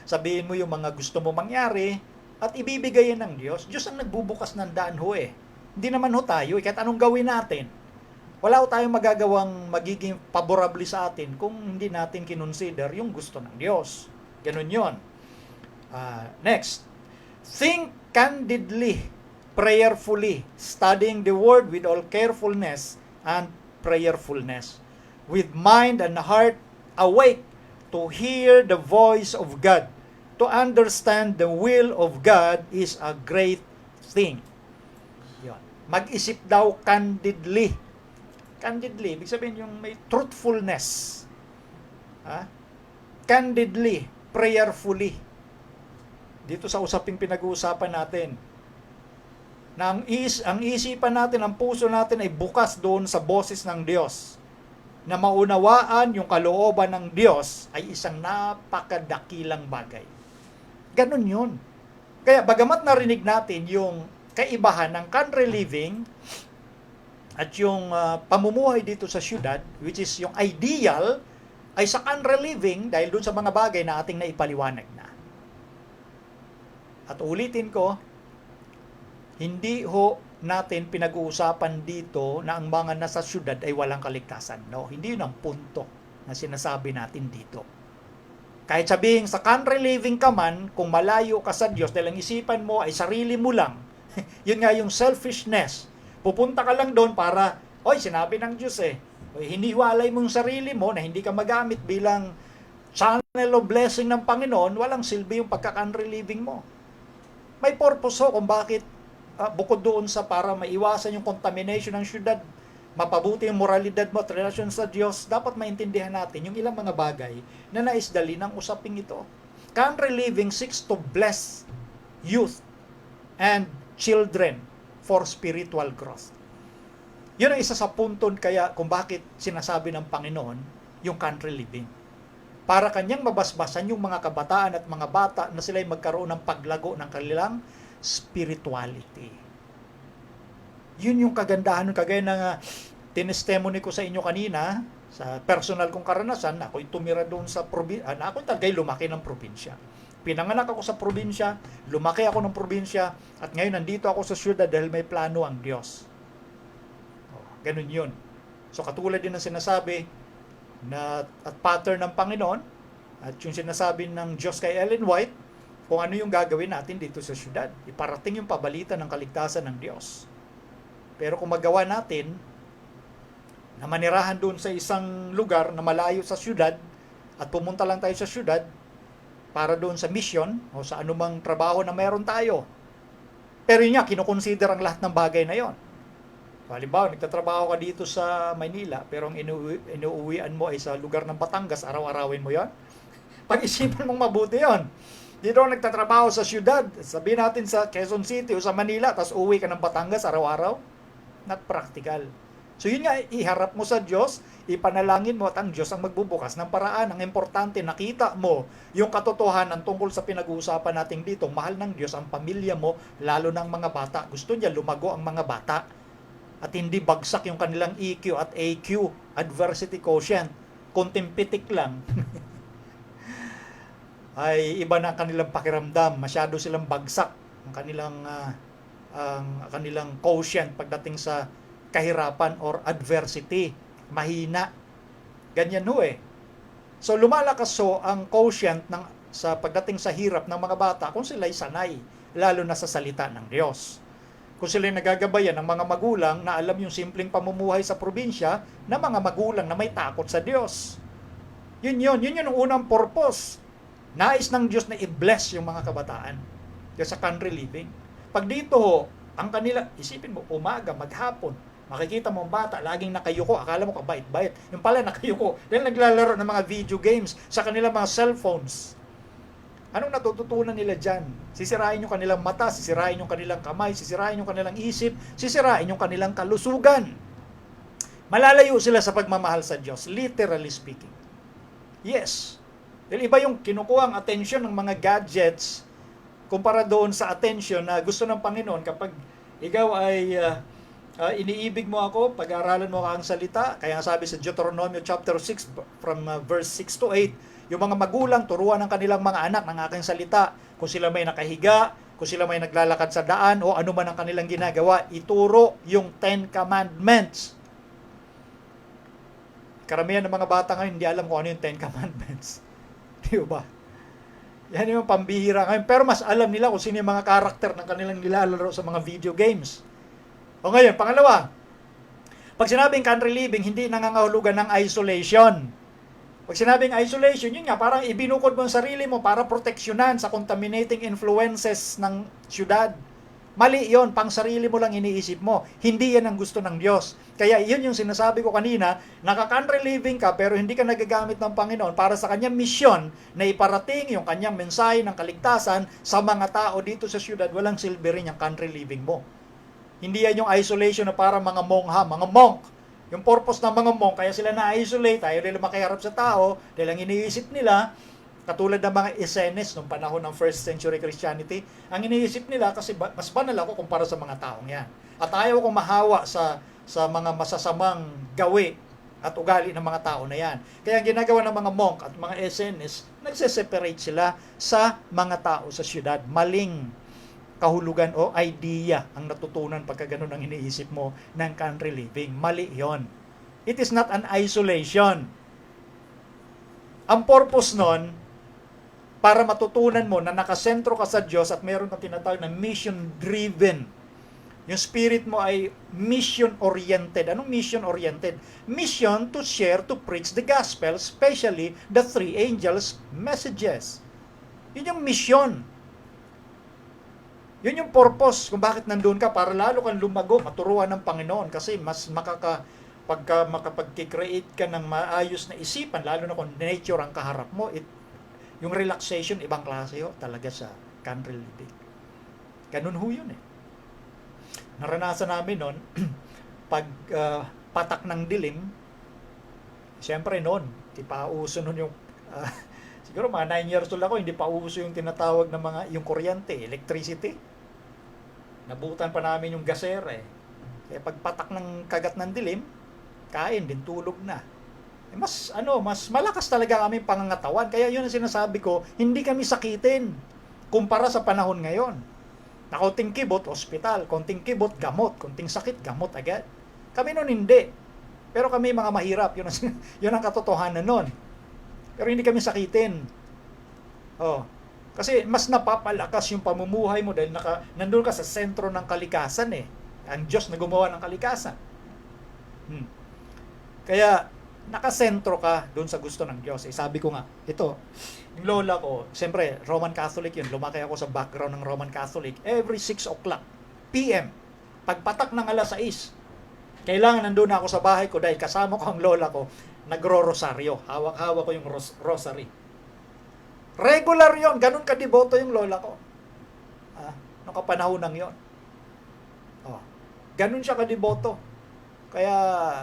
sabihin mo yung mga gusto mo mangyari, at ibibigay yan ng Diyos. Diyos ang nagbubukas ng daan Hindi naman tayo, kahit anong gawin natin. Wala tayong magagawang magiging favorable sa atin kung hindi natin kinonsider yung gusto ng Diyos. Ganun yun. Next. Think candidly, prayerfully, studying the Word with all carefulness and prayerfulness, with mind and heart awake to hear the voice of God. To understand the will of God is a great thing. Yun. Mag-isip daw candidly. Candidly, ibig sabihin yung may truthfulness. Candidly, prayerfully. Dito sa usaping pinag-uusapan natin, na ang isipan natin, ang puso natin ay bukas doon sa boses ng Diyos. Na maunawaan yung kalooban ng Diyos ay isang napakadakilang bagay. Ganun yun. Kaya bagamat narinig natin yung kaibahan ng country living at yung pamumuhay dito sa syudad, which is yung ideal, ay sa country living dahil dun sa mga bagay na ating naipaliwanag na. At ulitin ko, hindi natin pinag-uusapan dito na ang mga nasa syudad ay walang kaligtasan. No, hindi yun ang punto na sinasabi natin dito. Kahit sabihin sa country living ka man, kung malayo ka sa Diyos dahil ang isipan mo ay sarili mo lang, yun nga yung selfishness. Pupunta ka lang doon para, sinabi ng Diyos hiniwalay mo yung sarili mo na hindi ka magamit bilang channel of blessing ng Panginoon, walang silbi yung pagka-country living mo. May purpose kung bakit bukod doon sa para maiwasan yung contamination ng syudad, mapabuti yung moralidad mo at relasyon sa Diyos, dapat maintindihan natin yung ilang mga bagay na naisdali ng usaping ito. Country living seeks to bless youth and children for spiritual growth. Yun ang isa sa punton kaya kung bakit sinasabi ng Panginoon yung country living. Para kanyang mabasbasan yung mga kabataan at mga bata na sila'y magkaroon ng paglago ng kanilang spirituality. Yun yung kagandahan, kagaya ng tinestimony ko sa inyo kanina, sa personal kong karanasan, ako'y tumira doon sa probinsya, ako'y tagay lumaki ng probinsya. Pinanganak ako sa probinsya, lumaki ako ng probinsya, at ngayon nandito ako sa syudad dahil may plano ang Diyos. Ganun yun. So katulad din ng sinasabi na at pattern ng Panginoon, at yung sinasabi ng Diyos kay Ellen White, kung ano yung gagawin natin dito sa syudad. Iparating yung pabalita ng kaligtasan ng Diyos. Pero kung magawa natin na manirahan doon sa isang lugar na malayo sa syudad at pumunta lang tayo sa syudad para doon sa mission o sa anumang trabaho na meron tayo. Pero yun nga, kinukonsider ang lahat ng bagay na yon. Halimbawa, nagtatrabaho ka dito sa Maynila pero ang inuuwian mo ay sa lugar ng Batangas, araw-arawin mo yon. Pag-isipan mong mabuti yon. Dito ako nagtatrabaho sa syudad, sabihin natin sa Quezon City o sa Manila, tapos uwi ka ng Batangas araw-araw. Not practical. So yun nga, iharap mo sa Diyos, ipanalangin mo at ang Diyos ang magbubukas ng paraan. Ang importante, nakita mo yung katotohanan tungkol sa pinag-uusapan natin dito. Mahal ng Diyos ang pamilya mo, lalo ng mga bata. Gusto niya lumago ang mga bata at hindi bagsak yung kanilang EQ at AQ, adversity quotient. Konting pitik lang. Ay iba na ang kanilang pakiramdam, masyado silang bagsak ang kanilang quotient pagdating sa kahirapan or adversity, mahina. Ganyan So lumalakas ang quotient sa pagdating sa hirap ng mga bata kung sila'y sanay, lalo na sa salita ng Diyos. Kung sila'y nagagabayan ng mga magulang na alam yung simpleng pamumuhay sa probinsya na mga magulang na may takot sa Diyos. Yun yung unang purpose. Nais ng Diyos na i-bless yung mga kabataan sa country living. Pag dito, ang kanila, isipin mo, umaga, maghapon, makikita mo ang bata, laging nakayuko, akala mo kabait-bait. Yung pala nakayuko, dahil naglalaro ng mga video games sa kanilang mga cellphones. Anong natututunan nila dyan? Sisirain yung kanilang mata, sisirain yung kanilang kamay, sisirain yung kanilang isip, sisirain yung kanilang kalusugan. Malalayo sila sa pagmamahal sa Diyos, literally speaking. Yes. Dahil iba yung kinukuha ang atensyon ng mga gadgets kumpara doon sa attention na gusto ng Panginoon kapag ikaw ay iniibig mo ako, pag-aaralan mo ang salita. Kaya sabi sa Deuteronomy chapter 6 from verse 6 to 8, yung mga magulang turuan ng kanilang mga anak ng aking salita. Kung sila may nakahiga, kung sila may naglalakad sa daan o ano man ang kanilang ginagawa, ituro yung 10 Commandments. Karamihan ng mga bata ngayon hindi alam kung ano yung 10 Commandments. Di ba? Yan yung pambihira ngayon. Pero mas alam nila kung sino yung mga karakter ng kanilang nilalaro sa mga video games. O ngayon, pangalawa, pag sinabing country living, hindi nangangahulugan ng isolation. Pag sinabing isolation, yun nga, parang ibinukod mo ang sarili mo para proteksyonan sa contaminating influences ng syudad. Mali yon, pang sarili mo lang iniisip mo. Hindi yan ang gusto ng Diyos. Kaya yun yung sinasabi ko kanina, naka-country living ka pero hindi ka nagagamit ng Panginoon para sa kanyang misyon na iparating yung kanyang mensahe ng kaligtasan sa mga tao dito sa syudad. Walang silbi rin yung country living mo. Hindi yan yung isolation na para mga mongha, mga monk. Yung purpose ng mga monk, kaya sila na-isolate, ayaw nila makiharap sa tao, dahil ang iniisip nila, katulad ng mga Essenes noong panahon ng first century Christianity, ang iniisip nila kasi mas banal ako kumpara sa mga taong yan. At ayaw kong mahawa sa mga masasamang gawi at ugali ng mga tao na yan. Kaya ang ginagawa ng mga monk at mga Essenes, nagse-separate sila sa mga tao sa syudad. Maling kahulugan o idea ang natutunan pagka ganun ang iniisip mo ng country living. Mali yon. It is not an isolation. Ang purpose nun, para matutunan mo na nakasentro ka sa Diyos at mayroon kang tinatawag na mission-driven. Yung spirit mo ay mission-oriented. Anong mission-oriented? Mission to share, to preach the gospel, especially the three angels' messages. Yun yung mission. Yun yung purpose kung bakit nandun ka, para lalo kang lumago, maturuan ng Panginoon. Kasi mas pagka makapag-create ka ng maayos na isipan, lalo na kung nature ang kaharap mo, yung relaxation, ibang klase ho, talaga sa country living. Ganun ho yun eh. Naranasan namin nun, pag patak ng dilim, siyempre nun, di pa uso nun yung, siguro mga 9 years old ako, hindi pa uso yung tinatawag na yung kuryente, electricity. Nabutan pa namin yung gasera eh. Kaya pag patak ng kagat ng dilim, kain din, tulog na. Mas malakas talaga kami pangangatawan. Kaya yun ang sinasabi ko, hindi kami sakitin kumpara sa panahon ngayon. Na konting kibot, ospital. Konting kibot, gamot. Konting sakit, gamot agad. Kami nun hindi. Pero kami mga mahirap. Yun ang katotohanan nun. Pero hindi kami sakitin. Kasi mas napapalakas yung pamumuhay mo dahil nandun ka sa sentro ng kalikasan eh. Ang Diyos na gumawa ng kalikasan. Kaya nakasentro ka doon sa gusto ng Diyos. Sabi ko nga, ito, yung lola ko, siyempre, Roman Catholic yun. Lumaki ako sa background ng Roman Catholic. Every 6 o'clock p.m., pagpatak ng alas 6, kailangan nandun ako sa bahay ko dahil kasama ko ang lola ko, nagro-rosaryo. Hawak-hawak ko yung rosary. Regular yon, ganun ka-deboto yung lola ko. Nung kapanahonang yon. Ganun siya ka-deboto. Kaya,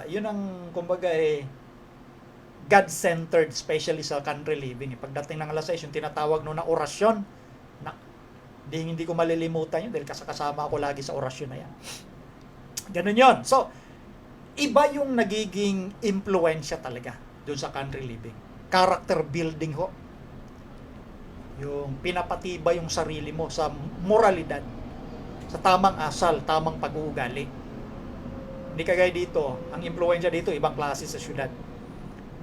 yun ang, kumbaga God-centered, especially sa country living. Pagdating ng alas 6, yung tinatawag no na orasyon, hindi ko malilimutan yun dahil kasama ako lagi sa orasyon na yan. Ganun yun. So, iba yung nagiging impluensya talaga doon sa country living. Character building ho. Yung pinapatibay yung sarili mo sa moralidad, sa tamang asal, tamang pag-uugali. Hindi kagaya dito, ang impluensya dito, ibang klase sa syudad.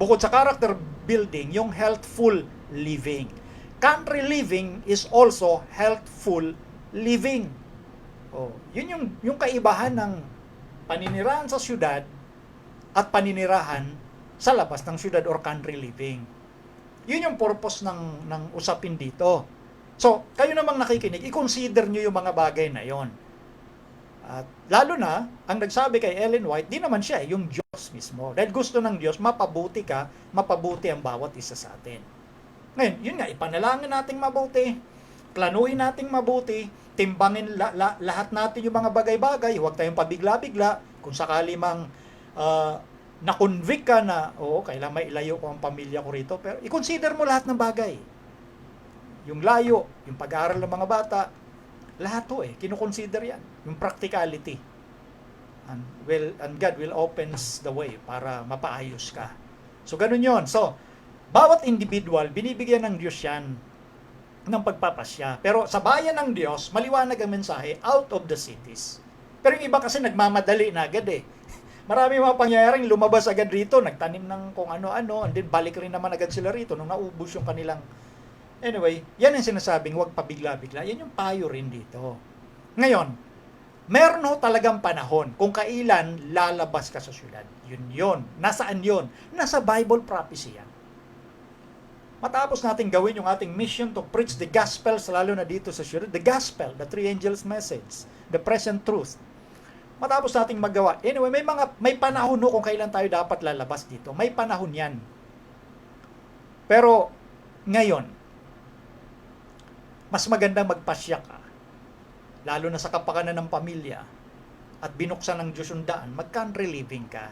Bukod sa character building, yung healthful living. Country living is also healthful living. Yun yung kaibahan ng paninirahan sa syudad at paninirahan sa labas ng syudad or country living. Yun yung purpose ng usapin dito. So, kayo namang nakikinig, i-consider nyo yung mga bagay na yon. At lalo na, ang nagsabi kay Ellen White, di naman siya, yung Diyos mismo. Dahil gusto ng Diyos, mapabuti ka, mapabuti ang bawat isa sa atin. Ngayon, yun nga, ipanalangin nating mabuti, planuhin nating mabuti, timbangin lahat natin yung mga bagay-bagay, huwag tayong pabigla-bigla, kung sakali mang na-convict ka na, kailangan may ilayo ko ang pamilya ko rito, pero i-consider mo lahat ng bagay. Yung layo, yung pag-aaral ng mga bata, lahat to kinukonsider yan. Yung practicality. And God will opens the way para mapaayos ka. So, ganun yon. So, bawat individual, binibigyan ng Diyos yan ng pagpapasya. Pero sa bayan ng Diyos, maliwanag ang mensahe, out of the cities. Pero yung iba kasi nagmamadali na agad Marami mga pangyayaring lumabas agad rito, nagtanim ng kung ano-ano, and then balik rin naman agad sila rito nung naubos yung kanilang. Anyway, yan ang sinasabing huwag pabigla-bigla. Yan yung payo rin dito. Ngayon, meron talagang panahon kung kailan lalabas ka sa syudad. Yun. Nasaan yun? Nasa Bible prophecy yan. Matapos natin gawin yung ating mission to preach the gospel, lalo na dito sa syudad, the gospel, the three angels' message, the present truth. Matapos nating magawa. Anyway, may panahon kung kailan tayo dapat lalabas dito. May panahon yan. Pero, ngayon, mas magandang magpasya ka, lalo na sa kapakanan ng pamilya, at binuksan ng Diyos yung daan, mag-country living ka.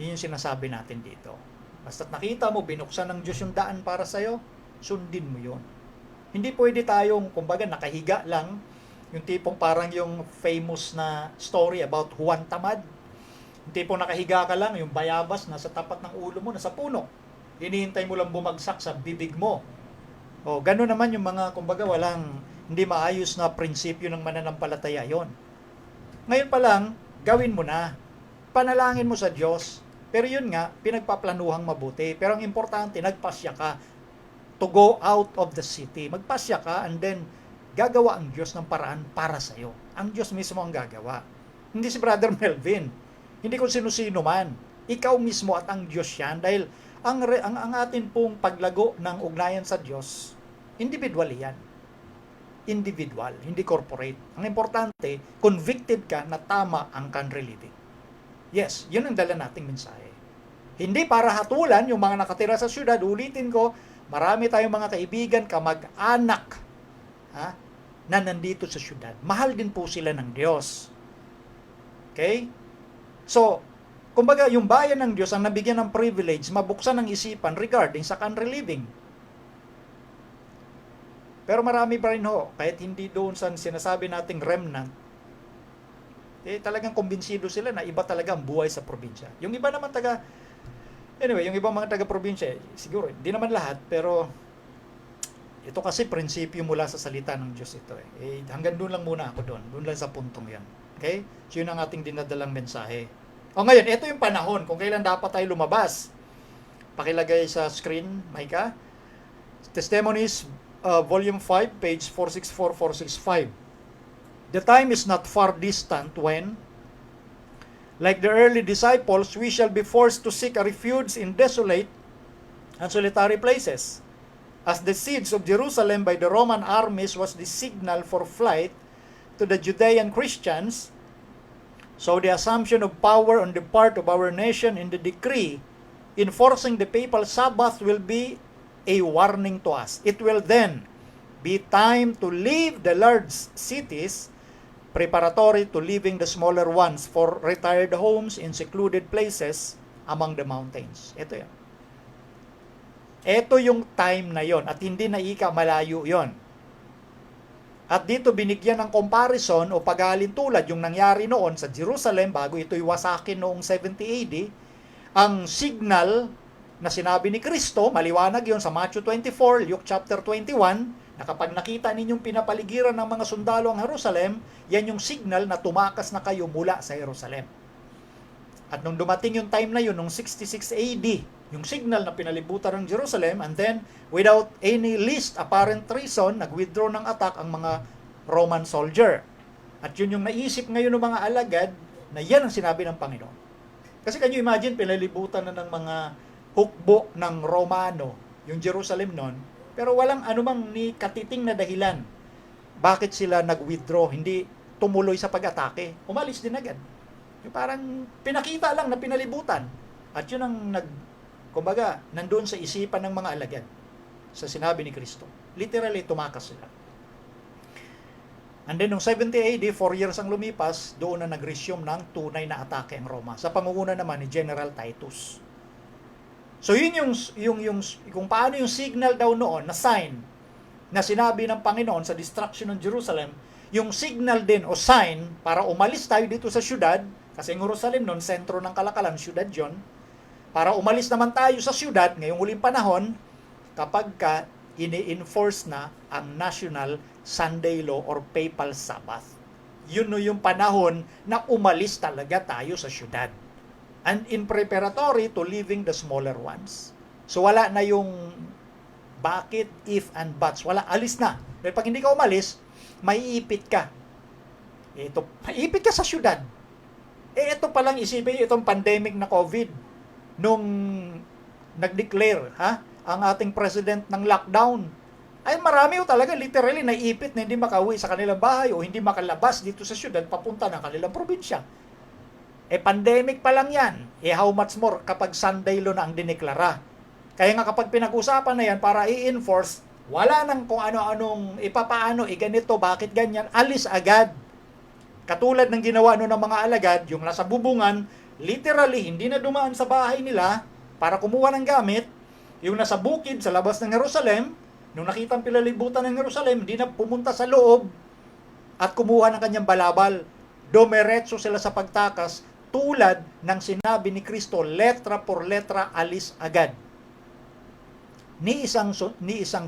Yun yung sinasabi natin dito. Basta't nakita mo, binuksan ng Diyos yung daan para sa'yo, sundin mo yun. Hindi pwede tayong, kumbaga, nakahiga lang, yung tipong parang yung famous na story about Juan Tamad. Yung tipong nakahiga ka lang, yung bayabas nasa tapat ng ulo mo, nasa puno. Hinihintay mo lang bumagsak sa bibig mo. Gano'n naman yung mga, kumbaga, hindi maayos na prinsipyo ng mananampalataya yon. Ngayon pa lang, gawin mo na. Panalangin mo sa Diyos. Pero yun nga, pinagpaplanuhang mabuti. Pero ang importante, nagpasya ka to go out of the city. Magpasya ka and then gagawa ang Diyos ng paraan para sa'yo. Ang Diyos mismo ang gagawa. Hindi si Brother Melvin. Hindi kung sino-sino man. Ikaw mismo at ang Diyos yan. Dahil ang atin pong paglago ng ugnayan sa Diyos, individual yan. Individual, hindi corporate. Ang importante, convicted ka na tama ang country living. Yes, yun ang dala nating mensahe. Hindi para hatulan yung mga nakatira sa syudad. Ulitin ko, marami tayong mga kaibigan, kamag-anak, na nandito sa syudad. Mahal din po sila ng Diyos. Okay? So, kumbaga, yung bayan ng Diyos ang nabigyan ng privilege, mabuksan ng isipan regarding sa country living. Pero marami pa rin kahit hindi doon sa sinasabi nating remnant, talagang kumbinsido sila na iba talaga ang buhay sa probinsya. Yung iba naman yung ibang mga taga-probinsya, siguro, hindi naman lahat, pero ito kasi prinsipyo mula sa salita ng Diyos ito. Hanggang doon lang muna ako doon lang sa puntong yan. Okay? So yun ang ating dinadalang mensahe. Ngayon, ito yung panahon kung kailan dapat tayo lumabas. Pakilagay sa screen, Micah. Testimonies, Volume 5, page 464-465. The time is not far distant when, like the early disciples, we shall be forced to seek a refuge in desolate and solitary places. As the siege of Jerusalem by the Roman armies was the signal for flight to the Judean Christians, so the assumption of power on the part of our nation in the decree enforcing the papal Sabbath will be a warning to us. It will then be time to leave the large cities preparatory to leaving the smaller ones for retired homes in secluded places among the mountains. Ito yan. Ito yung time na yon at hindi na malayo yon. At dito binigyan ng comparison o paghalintulad yung nangyari noon sa Jerusalem bago ito'y wasakin noong 70 AD. Ang signal na sinabi ni Kristo, maliwanag yon sa Matthew 24, Luke chapter 21, na kapag nakita ninyong pinapaligiran ng mga sundalo ang Jerusalem, yan yung signal na tumakas na kayo mula sa Jerusalem. At nung dumating yung time na yun, nung 66 AD, yung signal na pinalibutan ng Jerusalem, and then, without any least apparent reason, nag-withdraw ng attack ang mga Roman soldier. At yun yung naisip ngayon ng mga alagad, na yan ang sinabi ng Panginoon. Kasi can you imagine, pinalibutan na ng mga hukbo ng Romano, yung Jerusalem noon, pero walang anumang ni katiting na dahilan bakit sila nag-withdraw, hindi tumuloy sa pag-atake. Umalis din agad. Yung parang pinakita lang na pinalibutan. At yun ang kumbaga, nandun sa isipan ng mga alagad sa sinabi ni Kristo. Literally, tumakas sila. And then, nung 70 AD, 4 years ang lumipas, doon na nag-resume ng tunay na atake ang Roma. Sa pangunguna naman ni General Titus. So, yun yung kung paano yung signal daw noon, na sign, na sinabi ng Panginoon sa destruction ng Jerusalem, yung signal din o sign para umalis tayo dito sa syudad, kasi ang Jerusalem noon, sentro ng kalakalan, syudad yon. Para umalis naman tayo sa syudad, ngayong huling panahon, kapag ini-enforce na ang National Sunday Law or Papal Sabbath. Yun no yung panahon na umalis talaga tayo sa syudad. And in preparatory to leaving the smaller ones. So wala na yung bakit, if, and buts. Wala, alis na. Pero pag hindi ka umalis, maiipit ka. Maiipit ka sa syudad. Ito palang isipin, itong pandemic na COVID, nung nag-declare, ang ating president ng lockdown, ay marami talaga literally naiipit na hindi makauwi sa kanilang bahay o hindi makalabas dito sa syudad papunta ng kanilang probinsya. Pandemic pa lang yan. How much more kapag Sunday law na ang dineklara. Kaya nga kapag pinag-usapan na yan para i-enforce, wala nang kung ano-anong ipapaano, ganito, bakit ganyan, alis agad. Katulad ng ginawa ng mga alagad, yung nasa bubungan, literally, hindi na dumaan sa bahay nila para kumuha ng gamit. Yung nasa bukid, sa labas ng Jerusalem, nung nakita ang pilalibutan ng Jerusalem, hindi na pumunta sa loob at kumuha ng kanyang balabal. Dumiretso sila sa pagtakas tulad ng sinabi ni Kristo, letra por letra, alis agad. Ni isang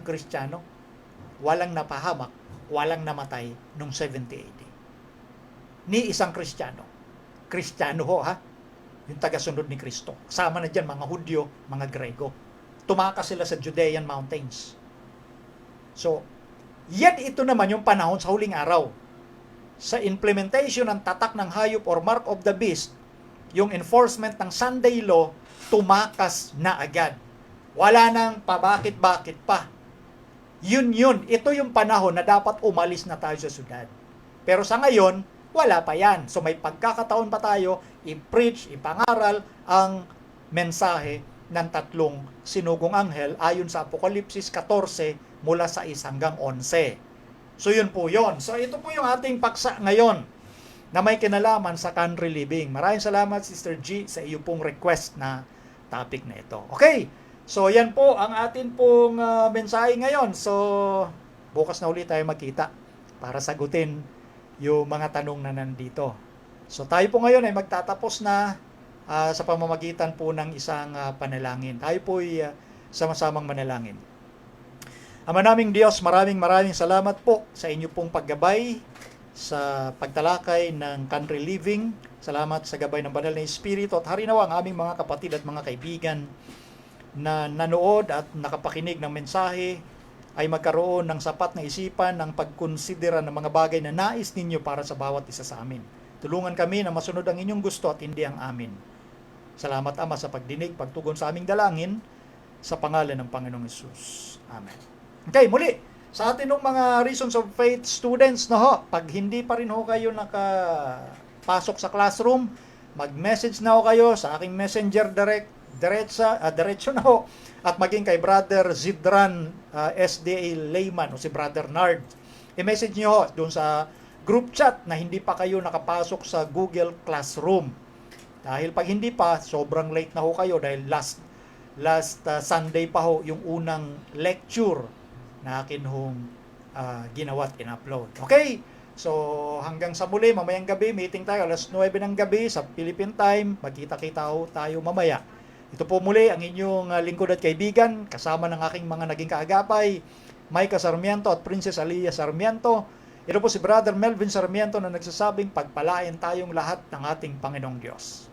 Kristiyano, walang napahamak, walang namatay nung 70 AD. Ni isang Kristiyano. Kristiyano ho, yung tagasunod ni Kristo. Kasama na dyan mga Hudyo, mga Grego. Tumakas sila sa Judean mountains. So, ito naman yung panahon sa huling araw. Sa implementation ng tatak ng hayop or mark of the beast, yung enforcement ng Sunday law, tumakas na agad. Wala nang pabakit-bakit pa. Yun. Ito yung panahon na dapat umalis na tayo sa syudad. Pero sa ngayon, wala pa yan. So may pagkakataon pa tayo i-preach, ipangaral ang mensahe ng tatlong sinugong anghel ayon sa Apokalipsis 14 mula sa 1 hanggang 11. So yun po yun. So ito po yung ating paksa ngayon na may kinalaman sa country living. Maraming salamat Sister G sa iyo pong request na topic na ito. Okay, so yan po ang atin pong mensahe ngayon. So bukas na ulit tayo magkita para sagutin yung mga tanong na nandito. So tayo po ngayon ay magtatapos na sa pamamagitan po ng isang panalangin. Tayo po ay sama-samang manalangin. Ama naming Diyos, maraming salamat po sa inyo pong paggabay sa pagtalakay ng country living. Salamat sa gabay ng Banal na Espiritu at harinawa ang aming mga kapatid at mga kaibigan na nanood at nakapakinig ng mensahe ay magkaroon ng sapat na isipan ng pagkonsidera ng mga bagay na nais ninyo para sa bawat isa sa amin. Tulungan kami na masunod ang inyong gusto at hindi ang amin. Salamat Ama sa pagdinig, pagtugon sa aming dalangin sa pangalan ng Panginoong Hesus. Amen. Okay, muli, sa atin ng mga Reasons of Faith students, pag hindi pa rin ho kayo nakapasok sa classroom, mag-message na ho kayo sa aking messenger diretso na ho, at maging kay Brother Zidran SDA Layman o si Brother Nard. I-message nyo ho doon sa group chat na hindi pa kayo nakapasok sa Google Classroom. Dahil pag hindi pa, sobrang late na ho kayo dahil last Sunday pa ho yung unang lecture na akin hong ginawa at in-upload. Okay? So, hanggang sa muli, mamayang gabi, meeting tayo alas 9 ng gabi sa Philippine Time. Magkita-kita ho tayo mamaya. Ito po muli ang inyong lingkod at kaibigan, kasama ng aking mga naging kaagapay, Micah Sarmiento at Princess Aliyah Sarmiento. Ito po si Brother Melvin Sarmiento na nagsasabing pagpalain tayong lahat ng ating Panginoong Diyos.